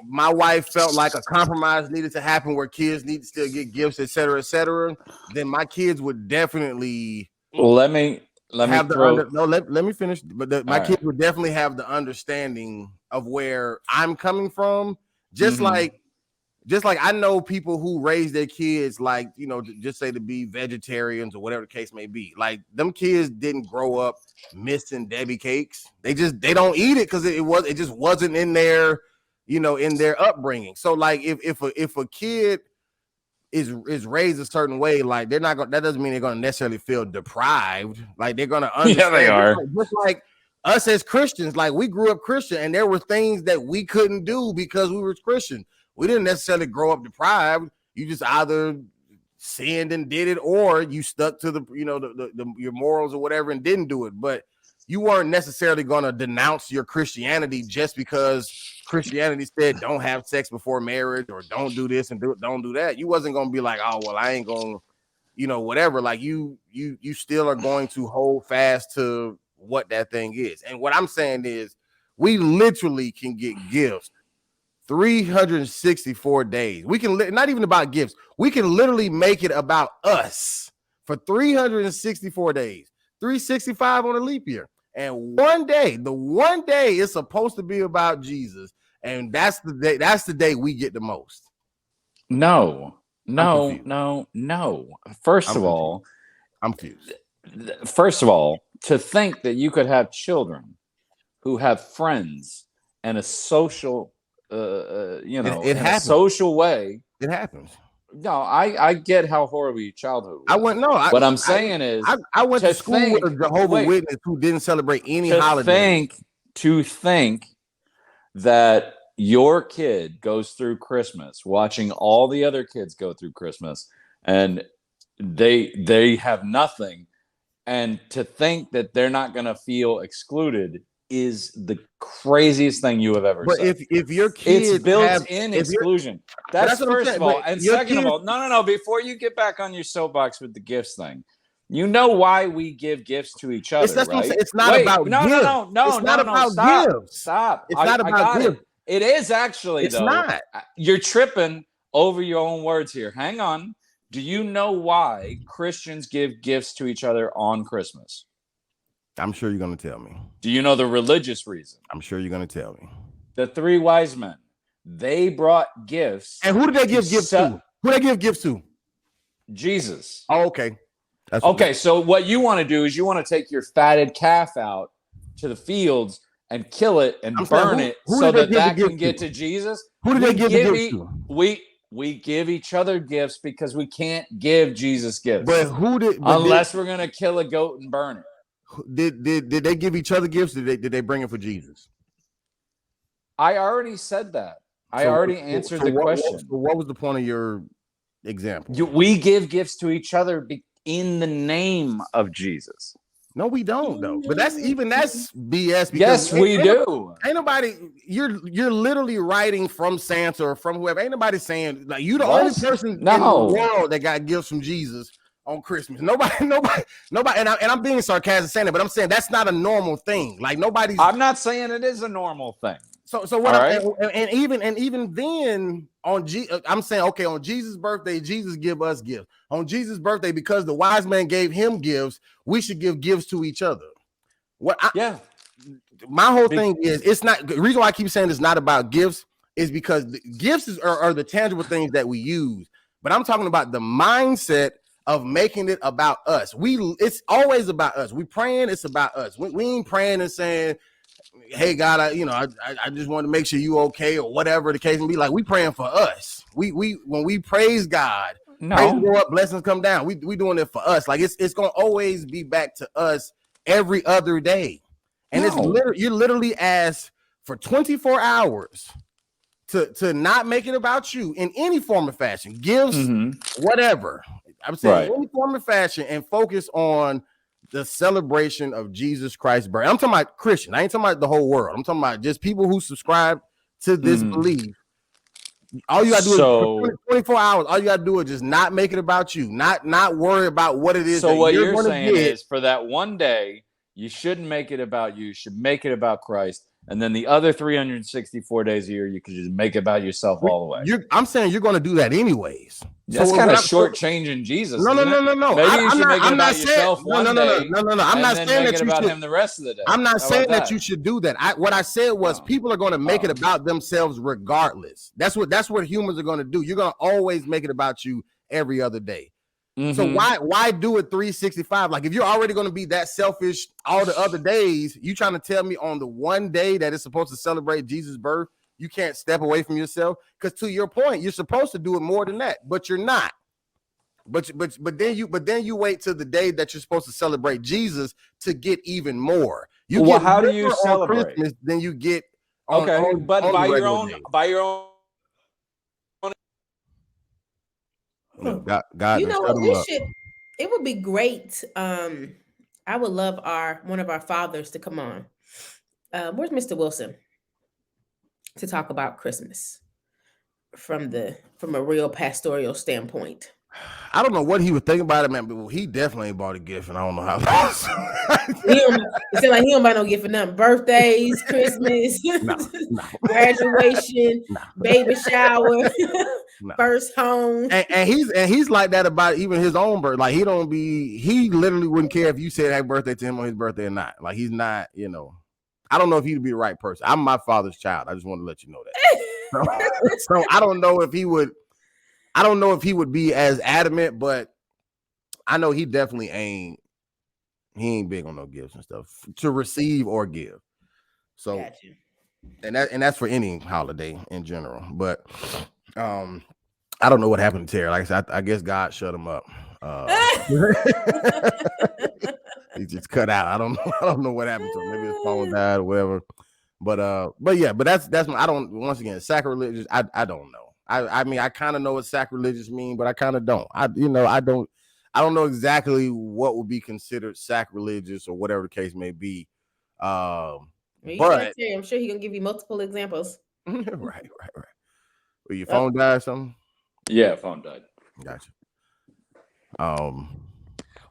my wife felt like a compromise needed to happen where kids need to still get gifts, et cetera, then my kids would definitely. Let me finish. But my kids would definitely have the understanding of where I'm coming from. Just like I know people who raise their kids, like, just say to be vegetarians or whatever the case may be. Like, them kids didn't grow up missing Debbie cakes. They don't eat it because it just wasn't in their in their upbringing. So like if a kid is raised a certain way, like they're not that doesn't mean they're gonna necessarily feel deprived. Like they're gonna understand. Yeah, they are. Just like us as Christians, like we grew up Christian, and there were things that we couldn't do because we were Christian. We didn't necessarily grow up deprived. You just either sinned and did it, or you stuck to the your morals or whatever and didn't do it. But you weren't necessarily going to denounce your Christianity just because Christianity said don't have sex before marriage or don't do this and don't do that. You wasn't going to be like, oh, well, I ain't going to, whatever. Like you still are going to hold fast to what that thing is. And what I'm saying is we literally can get gifts 364 days. We can not even about gifts. We can literally make it about us for 364 days, 365 on a leap year. And the one day is supposed to be about Jesus, and that's the day we get the most. No. First of all, I'm confused. First of all, to think that you could have children who have friends and a social, it happens. A social way. It happens. No, I get how horrible your childhood was. I went no. What I'm saying is, I went to school with a Jehovah's Witness who didn't celebrate any holiday. To think that your kid goes through Christmas watching all the other kids go through Christmas, and they have nothing, and to think that they're not going to feel excluded is the craziest thing you have ever But said. if your kids it's built-in exclusion. That's what I'm first saying, of all. but And your second of kids- all, no. Before you get back on your soapbox with the gifts thing, you know why we give gifts to each other, that's what I'm right? saying. It's not Wait, about no. It's not about Stop. gifts. Stop. It's not I about got gifts. it. It is actually, It's though. not. You're tripping over your own words here. Hang on. Do you know why Christians give gifts to each other on Christmas? I'm sure you're going to tell me. Do you know the religious reason? I'm sure you're going to tell me. The 3 wise men, they brought gifts. And who did they give gifts to? Who they give gifts to? Jesus. Oh, okay. That's Okay, so what you want to do is you want to take your fatted calf out to the fields and kill it and burn it so that can get to Jesus. Who did they give the gifts to? We give each other gifts because we can't give Jesus gifts. But who did? Unless we're going to kill a goat and burn it. Did they give each other gifts? Did they bring it for Jesus? I already said that. I already answered the question. What was the point of your example? We give gifts to each other in the name of Jesus. No, we don't though. But that's BS. Yes, we do. Ain't nobody. You're literally writing from Santa or from whoever. Ain't nobody saying like you the only person in the world that got gifts from Jesus on Christmas. Nobody. And I'm being sarcastic saying it, but I'm saying that's not a normal thing. Like nobody's. I'm not saying it is a normal thing. So what? And even then I'm saying okay, on Jesus' birthday, Jesus give us gifts. On Jesus' birthday, because the wise man gave him gifts, we should give gifts to each other. My whole thing is it's not the reason why I keep saying it's not about gifts is because the gifts are the tangible things that we use. But I'm talking about the mindset of making it about us. It's always about us. We praying, it's about us. We ain't praying and saying, hey God, I just want to make sure you okay or whatever the case may be. Like we praying for us. We when we praise God, praise go up, blessings come down. We doing it for us. Like it's gonna always be back to us every other day. And you're literally asked for 24 hours to not make it about you in any form of fashion. Gifts, whatever. I'm saying any form of fashion and focus on the celebration of Jesus Christ's birth. I'm talking about Christian. I ain't talking about the whole world. I'm talking about just people who subscribe to this belief. All you gotta do is 24 hours. All you gotta do is just not make it about you, not worry about what it is. So what you're saying is for that one day, you shouldn't make it about you. You should make it about Christ. And then the other 364 days a year, you could just make it about yourself all the way. I'm saying you're going to do that anyways. That's kind of shortchanging Jesus. No. Maybe you should make it about yourself one day. No. I'm not saying that you about should. Him the rest of the day. I'm not saying that you should do that. What I said was people are going to make it about themselves regardless. That's what humans are going to do. You're going to always make it about you every other day. So why do it 365? Like if you're already going to be that selfish all the other days, you trying to tell me on the one day that it's supposed to celebrate Jesus' birth, you can't step away from yourself? Because to your point, you're supposed to do it more than that, but you're not. But then you wait till the day that you're supposed to celebrate Jesus to get even more. How do you celebrate? Christmas than you get but by your own. God, you know what? It would be great. I would love one of our fathers to come on. Where's Mr. Wilson to talk about Christmas from a real pastoral standpoint? I don't know what he was thinking about it, man, but he definitely bought a gift, and I don't know how. It seemed like he don't buy no gift for nothing. Birthdays, Christmas, graduation, baby shower, first home. And he's like that about even his own birth. Like he literally wouldn't care if you said happy birthday to him on his birthday or not. Like he's not, I don't know if he'd be the right person. I'm my father's child. I just want to let you know that. So I don't know if he would. I don't know if he would be as adamant, but I know he definitely ain't. He ain't big on no gifts and stuff to receive or give. So, gotcha. and that's for any holiday in general. But I don't know what happened to Terry. Like I said, I guess God shut him up. He just cut out. I don't know what happened to him. Maybe his phone died or whatever. But yeah, but that's I don't, once again, sacrilegious. I don't know. I mean, I kind of know what sacrilegious mean, but I kind of don't. I don't know exactly what would be considered sacrilegious or whatever the case may be. But I'm sure he gonna give you multiple examples. right. Will your phone die or something? Yeah, phone died. Gotcha.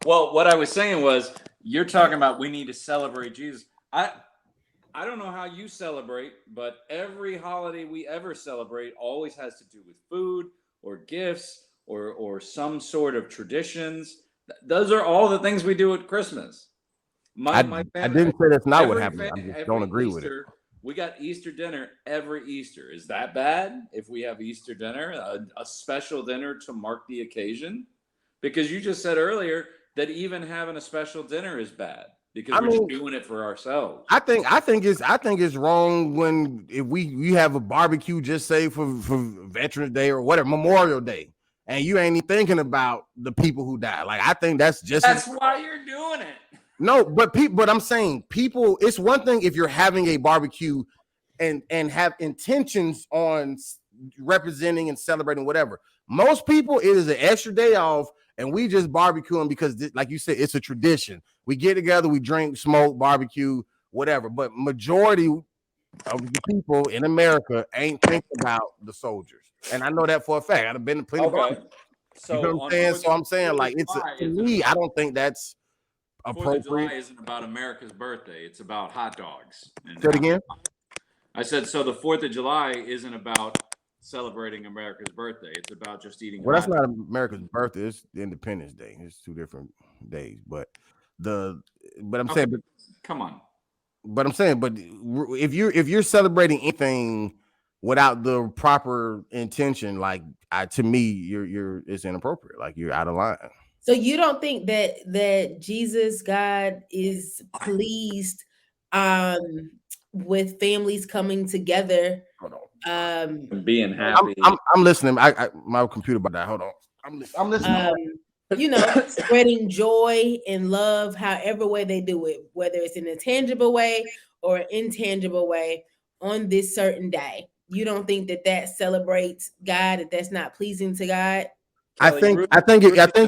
Well, what I was saying was, you're talking about we need to celebrate Jesus. I don't know how you celebrate, but every holiday we ever celebrate always has to do with food or gifts or some sort of traditions. Those are all the things we do at Christmas. My family, I didn't say that's not what every happened. fa- I just every don't agree with it. Easter, we got Easter dinner every Easter. Is that bad if we have Easter dinner, a special dinner to mark the occasion? Because you just said earlier that even having a special dinner is bad because we're just doing it for ourselves. I think it's wrong when if we have a barbecue just say for Veterans Day or whatever, Memorial Day, and you ain't even thinking about the people who died. Like, I think that's why you're doing it. No, but I'm saying people, it's one thing if you're having a barbecue and have intentions on representing and celebrating whatever. Most people, it is an extra day off, and we just barbecuing because, like you said, it's a tradition. We get together, we drink, smoke, barbecue, whatever. But majority of the people in America ain't thinking about the soldiers, and I know that for a fact. I've been to plenty of barbecues. So you know what I'm saying? So I'm saying, like, to me, I don't think that's appropriate. 4th of July isn't about America's birthday. It's about hot dogs. Say it again. I said, so the 4th of July isn't about celebrating America's birthday. It's about just eating. Well, that's not America's birthday. It's Independence Day. It's two different days. But I'm saying, come on. But I'm saying, but if you're celebrating anything without the proper intention, like, to me, you're it's inappropriate. Like, you're out of line. So you don't think that Jesus, God, is pleased with families coming together? Hold on. Being happy. I'm listening. My computer about that. Hold on. I'm listening. Spreading joy and love, however way they do it, whether it's in a tangible way or an intangible way, on this certain day. You don't think that celebrates God, that's not pleasing to God? Kellie, I think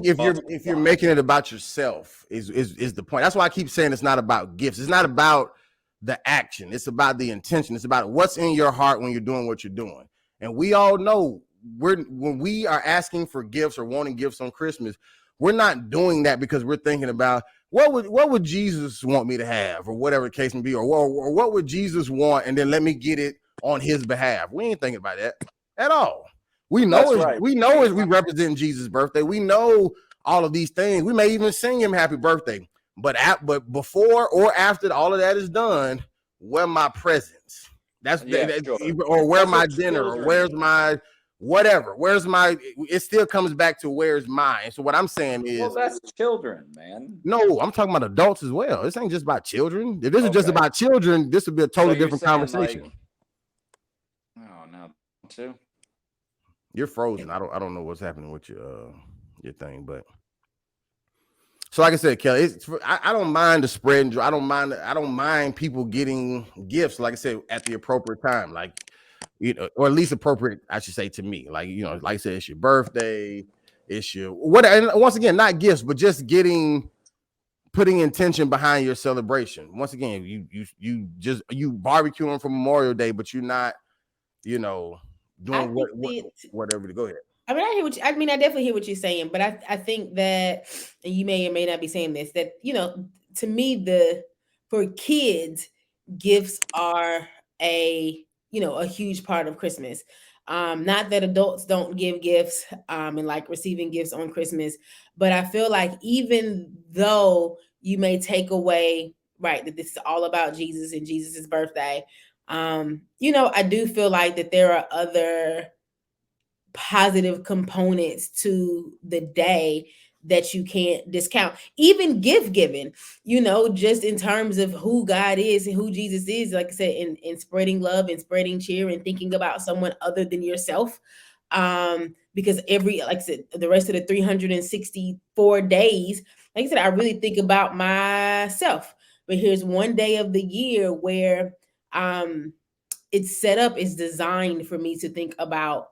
if you're making it about yourself is the point. That's why I keep saying it's not about gifts. It's not about the action. It's about the intention. It's about what's in your heart when you're doing what you're doing. And we all know when we are asking for gifts or wanting gifts on Christmas, we're not doing that because we're thinking about what would Jesus want me to have, or whatever the case may be, or what would Jesus want, and then let me get it on his behalf. We ain't thinking about that at all. We know we represent Jesus' birthday. We know all of these things. We may even sing him happy birthday. But before or after all of that is done, where my presents? Or where my dinner, or where's my whatever? Where's my? It still comes back to where's mine. So what I'm saying is, well, that's children, man. No, I'm talking about adults as well. This ain't just about children. If this is just about children, this would be a totally different conversation. Oh no, too. You're frozen. I don't know what's happening with your thing, but so like I said, Kellie, I don't mind the spread. I don't mind people getting gifts, like I said, at the appropriate time, like, or at least appropriate, I should say, to me. Like, like I said, it's your birthday, it's your what. And once again, not gifts, but just putting intention behind your celebration. Once again, you barbecuing for Memorial Day, but you're not, doing whatever to go ahead. I mean, I definitely hear what you're saying, but I think that, and you may or may not be saying this, that, to me, for kids, gifts are a huge part of Christmas. Not that adults don't give gifts and like receiving gifts on Christmas, but I feel like even though you may take away, right, that this is all about Jesus and Jesus's birthday, I do feel like that there are other positive components to the day that you can't discount. Even gift giving, just in terms of who God is and who Jesus is, like I said, in spreading love and spreading cheer and thinking about someone other than yourself. Because like I said, the rest of the 364 days, like I said, I really think about myself. But here's one day of the year where it's set up, it's designed for me to think about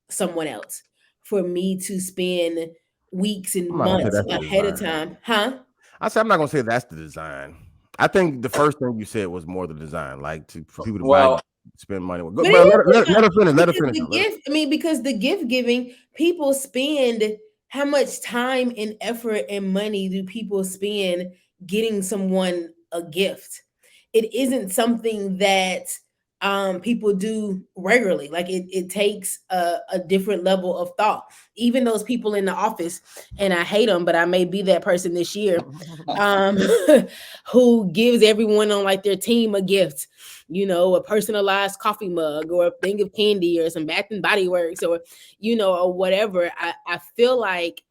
someone else, for me to spend weeks and I'm not gonna say months that's the ahead of design. time. I said I'm not gonna say that's the design. I think the first thing you said was more the design, like for people to buy, Well, spend money with. But But it is let her finish. Let her because finish. the gift, I mean, because the gift giving, people spend, how much time and effort and money do people spend getting someone a gift? It isn't something that people do regularly. Like it takes a different level of thought. Even those people in the office, and I hate them, but I may be that person this year, um, who gives everyone on like their team a gift, you know, a personalized coffee mug or a thing of candy or some Bath and Body Works or, you know, or whatever. I feel like,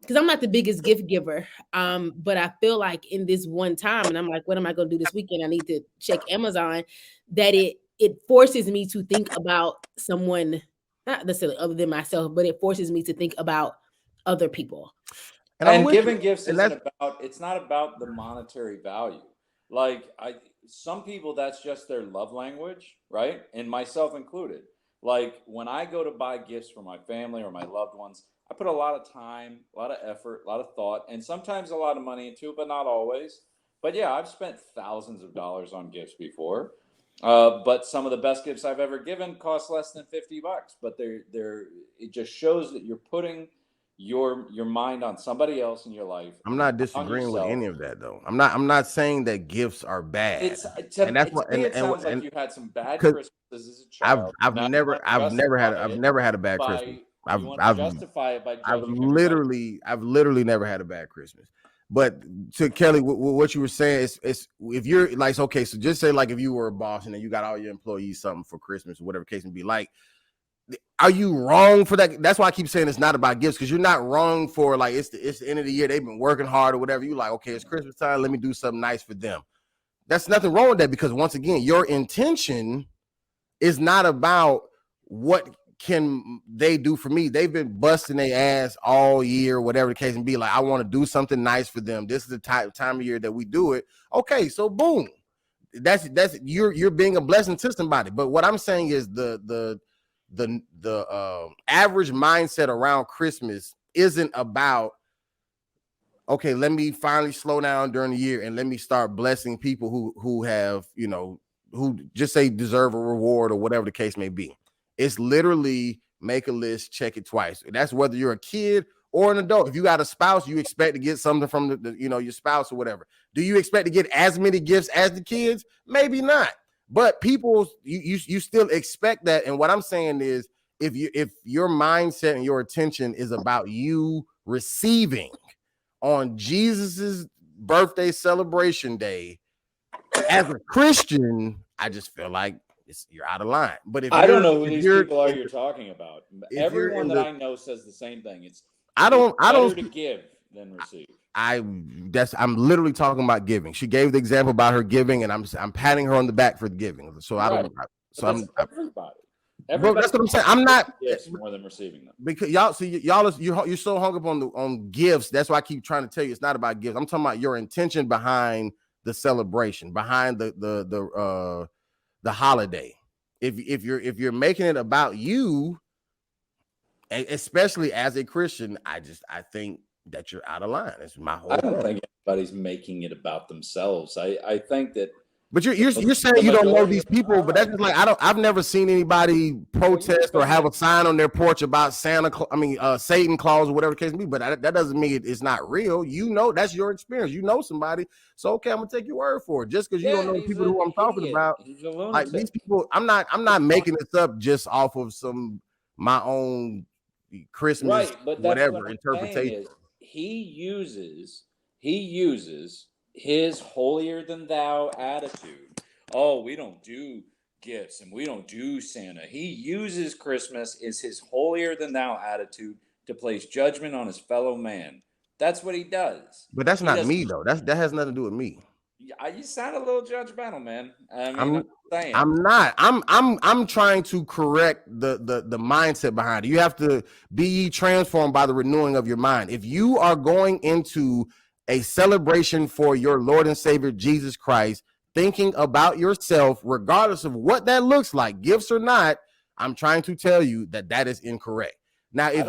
because I'm not the biggest gift giver, but I feel like in this one time, and I'm like, what am I going to do this weekend? I need to check Amazon. That it forces me to think about someone, not necessarily other than myself, but it forces me to think about other people. And I'm and with giving you. gifts And isn't that's about, it's not about the monetary value. Like some people, that's just their love language, right? And myself included. Like when I go to buy gifts for my family or my loved ones, I put a lot of time, a lot of effort, a lot of thought, and sometimes a lot of money into it, but not always. But yeah, I've spent thousands of dollars on gifts before. But some of the best gifts I've ever given cost less than $50. But they're it just shows that you're putting your mind on somebody else in your life, I'm not on disagreeing with yourself. any of that though. I'm not saying that gifts are bad. It's And that's what to me, it sounds like and you had some bad because Christmases as a child. Now you want to I've never had justify it a bad Christmas. by I've I've I've judging everybody. literally never had a bad Christmas. But to Kelly, what you were saying is if you're like, okay, so just say like if you were a boss and then you got all your employees something for Christmas or whatever case may be, like, are you wrong for that? That's why I keep saying it's not about gifts, because you're not wrong for like it's the end of the year, they've been working hard or whatever. You like, okay, it's Christmas time, let me do something nice for them. That's nothing wrong with that, because once again, your intention is not about what can they do for me. They've been busting their ass all year, whatever the case may be. Like, I want to do something nice for them. This is the time of year that we do it. Okay, so boom, that's you're being a blessing to somebody. But what I'm saying is the average mindset around Christmas isn't about, okay, let me finally slow down during the year and let me start blessing people who have, you know, who just say deserve a reward or whatever the case may be. It's literally make a list, check it twice. That's whether you're a kid or an adult. If you got a spouse, you expect to get something from the you know, your spouse or whatever. Do you expect to get as many gifts as the kids? Maybe not. But people, you still expect that. And what I'm saying is, if your mindset and your attention is about you receiving on Jesus's birthday celebration day, as a Christian, I just feel like you're out of line. But I don't know who these people are you're talking about. if you're Everyone in that the, I know says the same thing. It's I don't better to give than receive. I'm literally talking about giving. She gave the example about her giving, and I'm patting her on the back for giving. So I don't. Right. So But that's everybody. Bro, that's what I'm saying. I'm not gifts more than receiving them, because y'all see you're so hung up on gifts. That's why I keep trying to tell you it's not about gifts. I'm talking about your intention behind the celebration, behind the holiday. If you're making it about you, especially as a Christian, I think that you're out of line. That's my whole I don't point. think anybody's making it about themselves. I think that. But you're saying you don't know these people, but that's just like I've never seen anybody protest or have a sign on their porch about Santa Satan Claus or whatever the case may be. But that doesn't mean it's not real. You know, that's your experience. You know somebody, so okay, I'm gonna take your word for it. Just because you don't know the people who I'm talking about, like these people, I'm not making this up just off of my own Christmas but whatever interpretation. Is he uses his holier than thou attitude. Oh, we don't do gifts and we don't do Santa. He uses Christmas as his holier than thou attitude to place judgment on his fellow man. That's what he does. But that's not me though. That has nothing to do with me. You sound a little judgmental, man. I mean, I'm saying. I'm not. I'm trying to correct the mindset behind it. You have to be ye transformed by the renewing of your mind. If you are going into a celebration for your Lord and Savior Jesus Christ, thinking about yourself, regardless of what that looks like, gifts or not, I'm trying to tell you that is incorrect. Now, if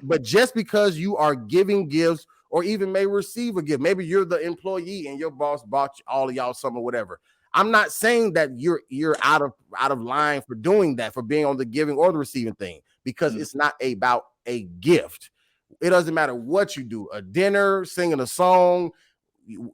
but just because you are giving gifts or even may receive a gift, maybe you're the employee and your boss bought all of y'all something or whatever. I'm not saying that you're out of line for doing that, for being on the giving or the receiving thing, because it's not about a gift. It doesn't matter what you do, a dinner, singing a song.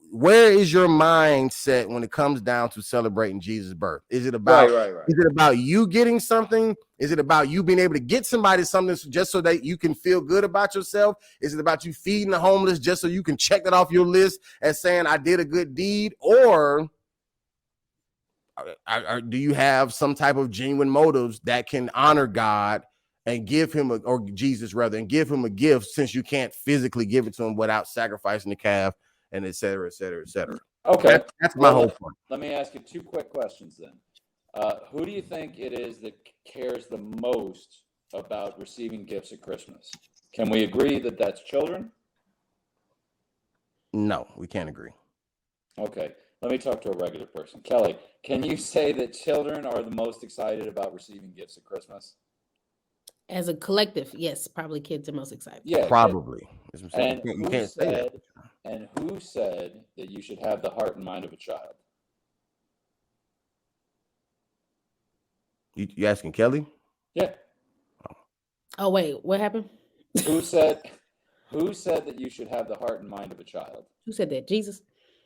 Where is your mindset when it comes down to celebrating Jesus' birth? Is it about Is it about you getting something? Is it about you being able to get somebody something just so that you can feel good about yourself? Is it about you feeding the homeless just so you can check that off your list as saying I did a good deed? Or do you have some type of genuine motives that can honor God and give him or Jesus rather, and give him a gift, since you can't physically give it to him without sacrificing the calf and et cetera, et cetera, et cetera. Okay. That's my whole point. Let me ask you two quick questions then. Who do you think it is that cares the most about receiving gifts at Christmas? Can we agree that that's children? No, we can't agree. Okay. Let me talk to a regular person. Kelly, can you say that children are the most excited about receiving gifts at Christmas? As a collective, yes, probably kids are most excited. Yeah, probably. And you can't say that. And who said that you should have the heart and mind of a child? You asking Kelly? Yeah. Oh wait, what happened? Who said that you should have the heart and mind of a child? Who said that? Jesus.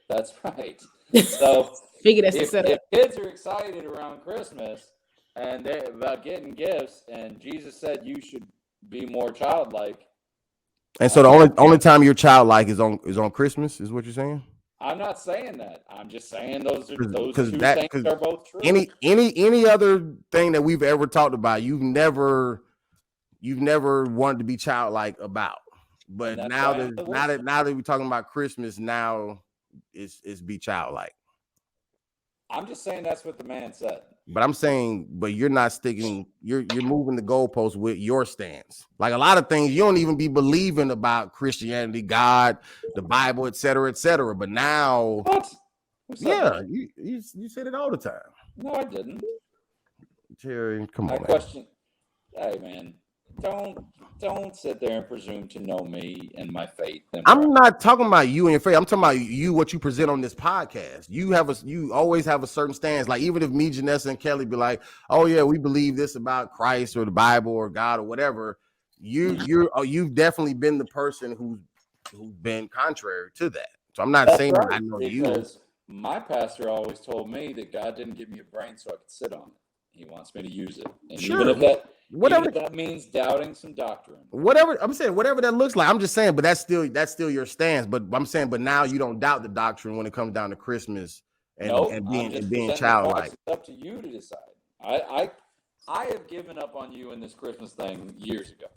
That's right. So figure that's the setup. If kids are excited around Christmas and they're about getting gifts, and Jesus said you should be more childlike. And so the only time you're childlike is on Christmas, is what you're saying? I'm not saying that. I'm just saying those two things are both true. Any other thing that we've ever talked about, you've never wanted to be childlike about. But now that we're talking about Christmas, now it's be childlike. I'm just saying that's what the man said. But I'm saying, but you're not sticking. You're moving the goalposts with your stance. Like a lot of things, you don't even be believing about Christianity, God, the Bible, et cetera, et cetera. But now, yeah, you said it all the time. No, I didn't. Terry, come on. Hey man, don't sit there and presume to know me and my faith. I'm not talking about you and your faith. I'm talking about you, what you present on this podcast. You always have a certain stance. Like even if me, Janessa, and Kelly be like, "Oh yeah, we believe this about Christ or the Bible or God or whatever," you've definitely been the person who's been contrary to that. So I'm not saying that I know you. My pastor always told me that God didn't give me a brain so I could sit on it. He wants me to use it, and sure. even if that means doubting some doctrine. Whatever I'm saying, whatever that looks like. I'm just saying, but that's still your stance. But I'm saying, but now you don't doubt the doctrine when it comes down to Christmas and being childlike. It's up to you to decide. I have given up on you in this Christmas thing years ago.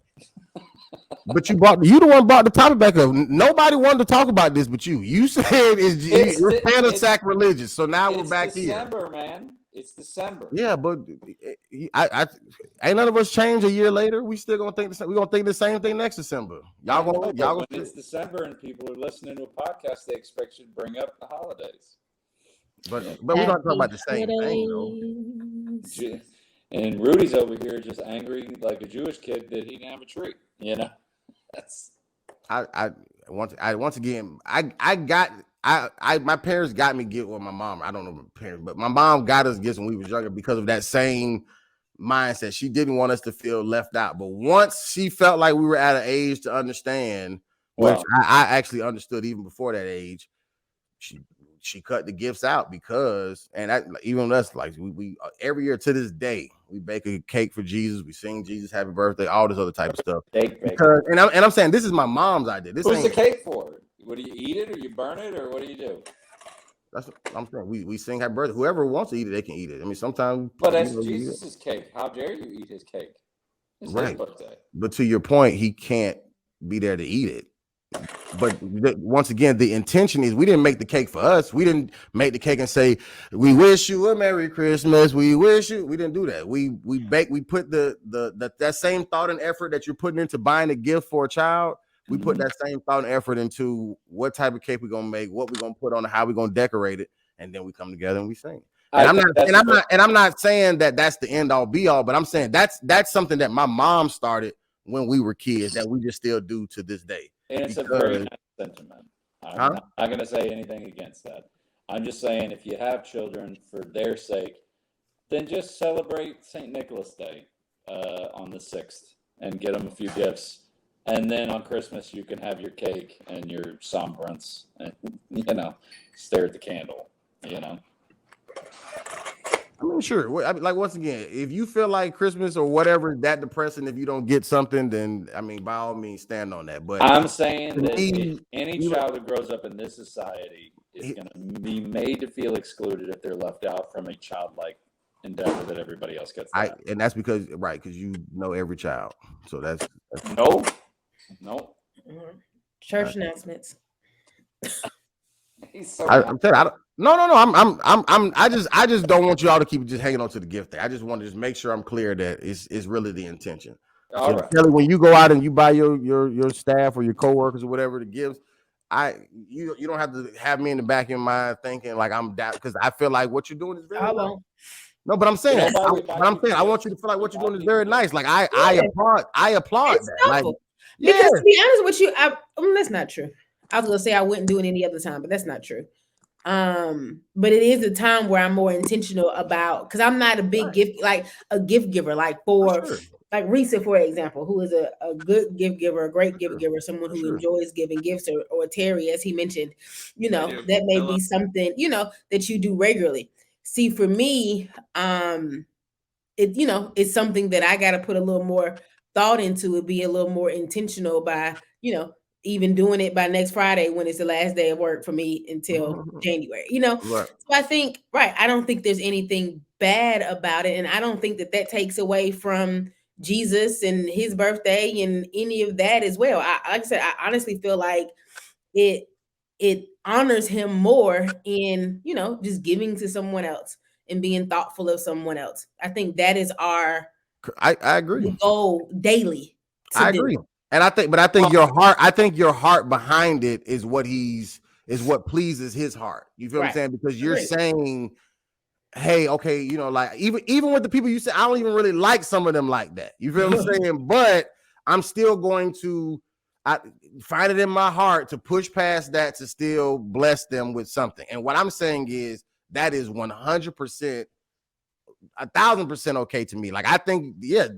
But you the one brought the topic back up. Nobody wanted to talk about this, but you. You said you're a fan of Sac-Religious, so now we're back here. It's December, man. It's December. Yeah, but I ain't none of us change a year later. We still gonna think the same thing next December. When it's December and people are listening to a podcast, they expect you to bring up the holidays. But we're not talking about the same thing, though. And Rudy's over here just angry like a Jewish kid that he didn't have a tree. You know, that's. My parents got me gifts. Well, my mom, I don't know my parents, but my mom got us gifts when we was younger because of that same mindset. She didn't want us to feel left out. But once she felt like we were at an age to understand, which I actually understood even before that age, she cut the gifts out because, even us, like we every year to this day, we bake a cake for Jesus. We sing Jesus Happy Birthday, all this other type of stuff. Because, and I'm saying this is my mom's idea. Who's the cake for? What do you eat it or you burn it or what do you do? That's what I'm saying. We sing Happy Birthday. Whoever wants to eat it, they can eat it. I mean, sometimes. But that's Jesus' cake. How dare you eat his cake? It's right. his birthday. But to your point, he can't be there to eat it. But once again, the intention is we didn't make the cake for us. We didn't make the cake and say, "We wish you a Merry Christmas. We wish you." We didn't do that. We put that same thought and effort that you're putting into buying a gift for a child. We put that same thought and effort into what type of cake we're gonna make, what we're gonna put on it, how we're gonna decorate it. and then we come together and we sing. I And think that's the I'm not saying that that's the end all be all, but I'm saying that's something that my mom started when we were kids that we just still do to this day. And it's a very nice sentiment. I'm not going to say anything against that. I'm just saying if you have children for their sake, then just celebrate St. Nicholas Day on the 6th and get them a few gifts. And then on Christmas, you can have your cake and your sombrance and, stare at the candle, I mean, sure. Like, once again, if you feel like Christmas or whatever that depressing, if you don't get something, then I mean, by all means, stand on that. But I'm saying that any child who grows up in this society is going to be made to feel excluded if they're left out from a childlike endeavor that everybody else gets. And that's because you know every child. So that's no. Church announcements. He's so I'm telling you, I just don't want you all to keep just hanging on to the gift thing. I just want to just make sure I'm clear that it's really the intention. All right. Kellie, when you go out and you buy your staff or your coworkers or whatever the gifts, you don't have to have me in the back of your mind thinking like I'm that, because I feel like what you're doing is very nice. No, but I'm saying, I want you to feel like what you're doing is very nice. Like I applaud it's that. Like, because to be honest with you, that's not true. I was gonna say I wouldn't do it any other time, but that's not true. But it is a time where I'm more intentional about, because I'm not a big gift giver, like for like Reese, for example, who is a good gift giver, a great gift giver, someone who enjoys giving gifts, or Terry, as he mentioned, that may be something, that you do regularly. See, for me, it's something that I got to put a little more thought into it, be a little more intentional by, even doing it by next Friday when it's the last day of work for me until January, Right. So I think, I don't think there's anything bad about it. And I don't think that takes away from Jesus and his birthday and any of that as well. Like I said, I honestly feel like it honors him more in, just giving to someone else and being thoughtful of someone else. I think that is I agree. Goal daily. I agree. And I think your heart behind it is what pleases his heart. You feel what I'm saying? Because you're saying, hey, okay, like even with the people you say, I don't even really like some of them like that. You feel what I'm saying? But I'm still going to find it in my heart to push past that to still bless them with something. And what I'm saying is that is 100%, 1,000% okay to me. Like, I think,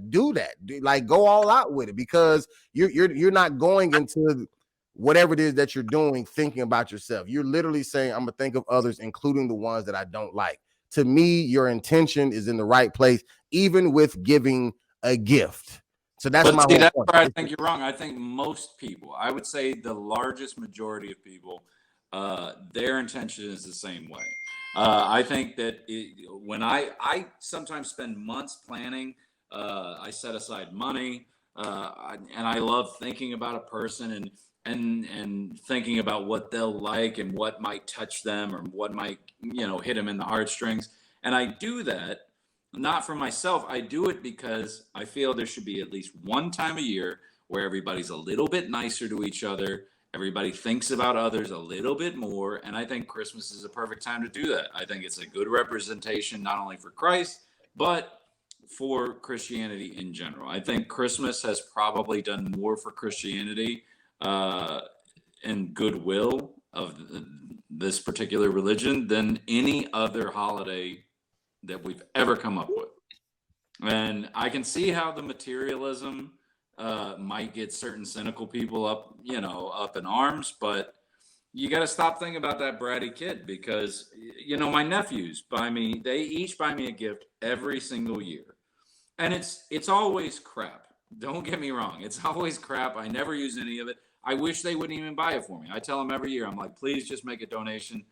do that. Like, go all out with it, because you're not going into whatever it is that you're doing thinking about yourself. You're literally saying, I'm gonna think of others, including the ones that I don't like. To me, your intention is in the right place, even with giving a gift. So that's my whole that's point. where I think you're wrong. I think most people, I would say the largest majority of people, their intention is the same way. I think that when I sometimes spend months planning, I set aside money, and I love thinking about a person and thinking about what they'll like and what might touch them or what might, hit them in the heartstrings. And I do that not for myself. I do it because I feel there should be at least one time a year where everybody's a little bit nicer to each other. Everybody thinks about others a little bit more. And I think Christmas is a perfect time to do that. I think it's a good representation, not only for Christ, but for Christianity in general. I think Christmas has probably done more for Christianity and goodwill of this particular religion than any other holiday that we've ever come up with. And I can see how the materialism might get certain cynical people up in arms, but you got to stop thinking about that bratty kid, because my nephews they each buy me a gift every single year, and it's always crap. Don't get me wrong, it's always crap. I never use any of it. I wish they wouldn't even buy it for me. I tell them every year, I'm like, please just make a donation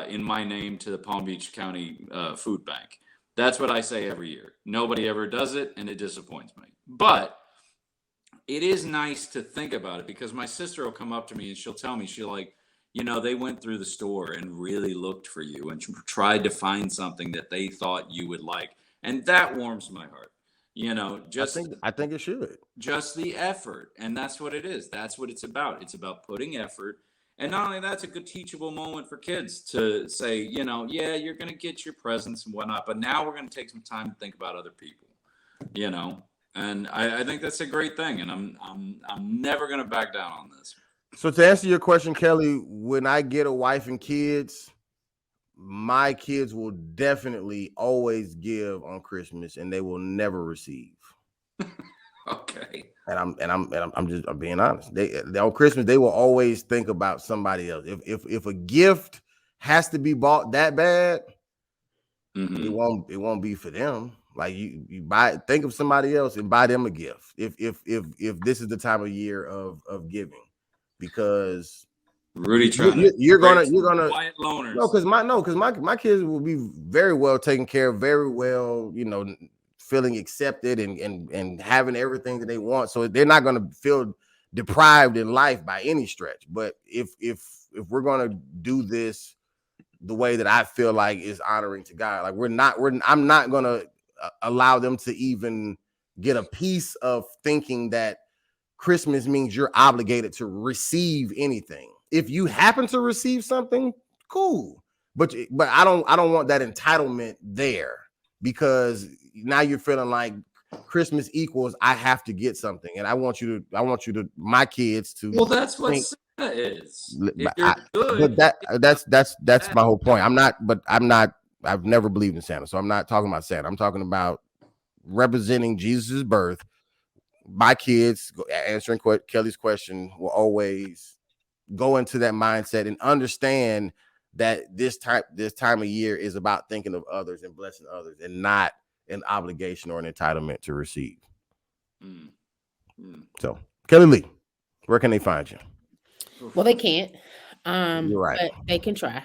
in my name to the Palm Beach County Food Bank. That's what I say every year. Nobody ever does it, and it disappoints me. But it is nice to think about it, because my sister will come up to me and she'll tell me, they went through the store and really looked for you and tried to find something that they thought you would like. And that warms my heart. I think it should. Just the effort. And that's what it is. That's what it's about. It's about putting effort And not only that, it's a good teachable moment for kids to say, you know, yeah, you're going to get your presents and whatnot, but now we're going to take some time to think about other people, you know. And I think that's a great thing, and I'm never going to back down on this. So to answer your question, Kelly, when I get a wife and kids, my kids will definitely always give on Christmas, and they will never receive. Okay. And I'm being honest. They on Christmas they will always think about somebody else. If a gift has to be bought that bad, it won't be for them. Like you think of somebody else and buy them a gift. If this is the time of year of giving, because Rudy you're gonna quiet loners. because my kids will be very well taken care of, very well, you know, feeling accepted and having everything that they want. So they're not gonna feel deprived in life by any stretch. But if we're gonna do this the way that I feel like is honoring to God, like I'm not gonna allow them to even get a piece of thinking that Christmas means you're obligated to receive anything. If you happen to receive something, cool. But I don't want that entitlement there, because now you're feeling like Christmas equals I have to get something. And I want you to my kids to. Well, that's what Santa is. But that's my whole point. I've never believed in Santa. So I'm not talking about Santa. I'm talking about representing Jesus' birth. My kids, answering Kelly's question, will always go into that mindset and understand that this time of year is about thinking of others and blessing others, and not an obligation or an entitlement to receive. So, Kellie Lee, where can they find you? Well, they can't. You're right. But they can try.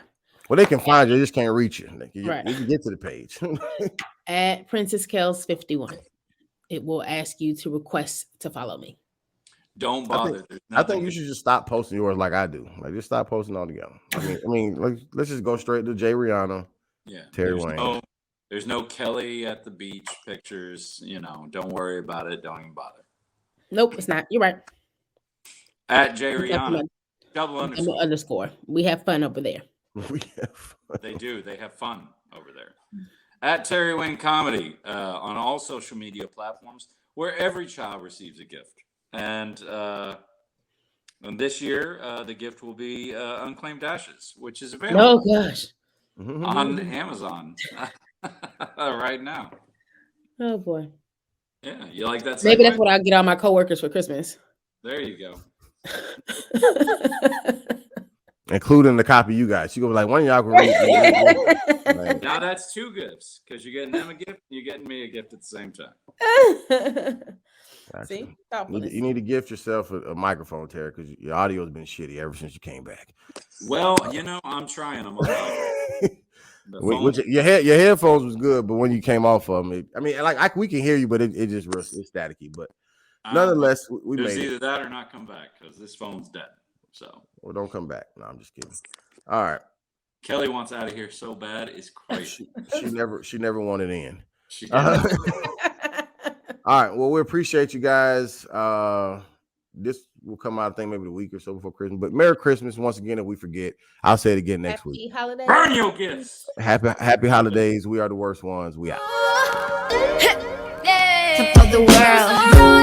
Well, they can find you. They just can't reach you. Right. They can get to the page. At Princess Kells 51. It will ask you to request to follow me. Don't bother. I think you should just stop posting yours like I do. Like, just stop posting altogether. I mean, let's just go straight to Jay Rihanna. Yeah. Terry Wayne. There's no Kelly at the beach pictures. You know, don't worry about it. Don't even bother. Nope, it's not. You're right. At Jay Rihanna. Double underscore. We have fun over there. They do. They have fun over there. At Terry Wayne Comedy on all social media platforms, where every child receives a gift. And this year, the gift will be Unclaimed Ashes, which is available on Amazon right now. Oh, boy. Yeah, you like that? Maybe that's what I'll get all my coworkers for Christmas. There you go. Including the copy you got. She gonna be like, one of y'all can read. Now that's two gifts, because you're getting them a gift and you're getting me a gift at the same time. Gotcha. See, you need to gift yourself a microphone, Terry, because your audio has been shitty ever since you came back. Well, you know, I'm trying. Your headphones was good, but when you came off of them, we can hear you, but it just it's staticky. But nonetheless, we made either that or not come back, because this phone's dead. So, well, don't come back. No, I'm just kidding. All right. Kelly wants out of here so bad, it's crazy. she never wanted in. All right. Well, we appreciate you guys. This will come out, I think, maybe a week or so before Christmas. But Merry Christmas once again. If we forget, I'll say it again next week. Holidays. Burn your gifts. Happy holidays. We are the worst ones. We out. Top of the world.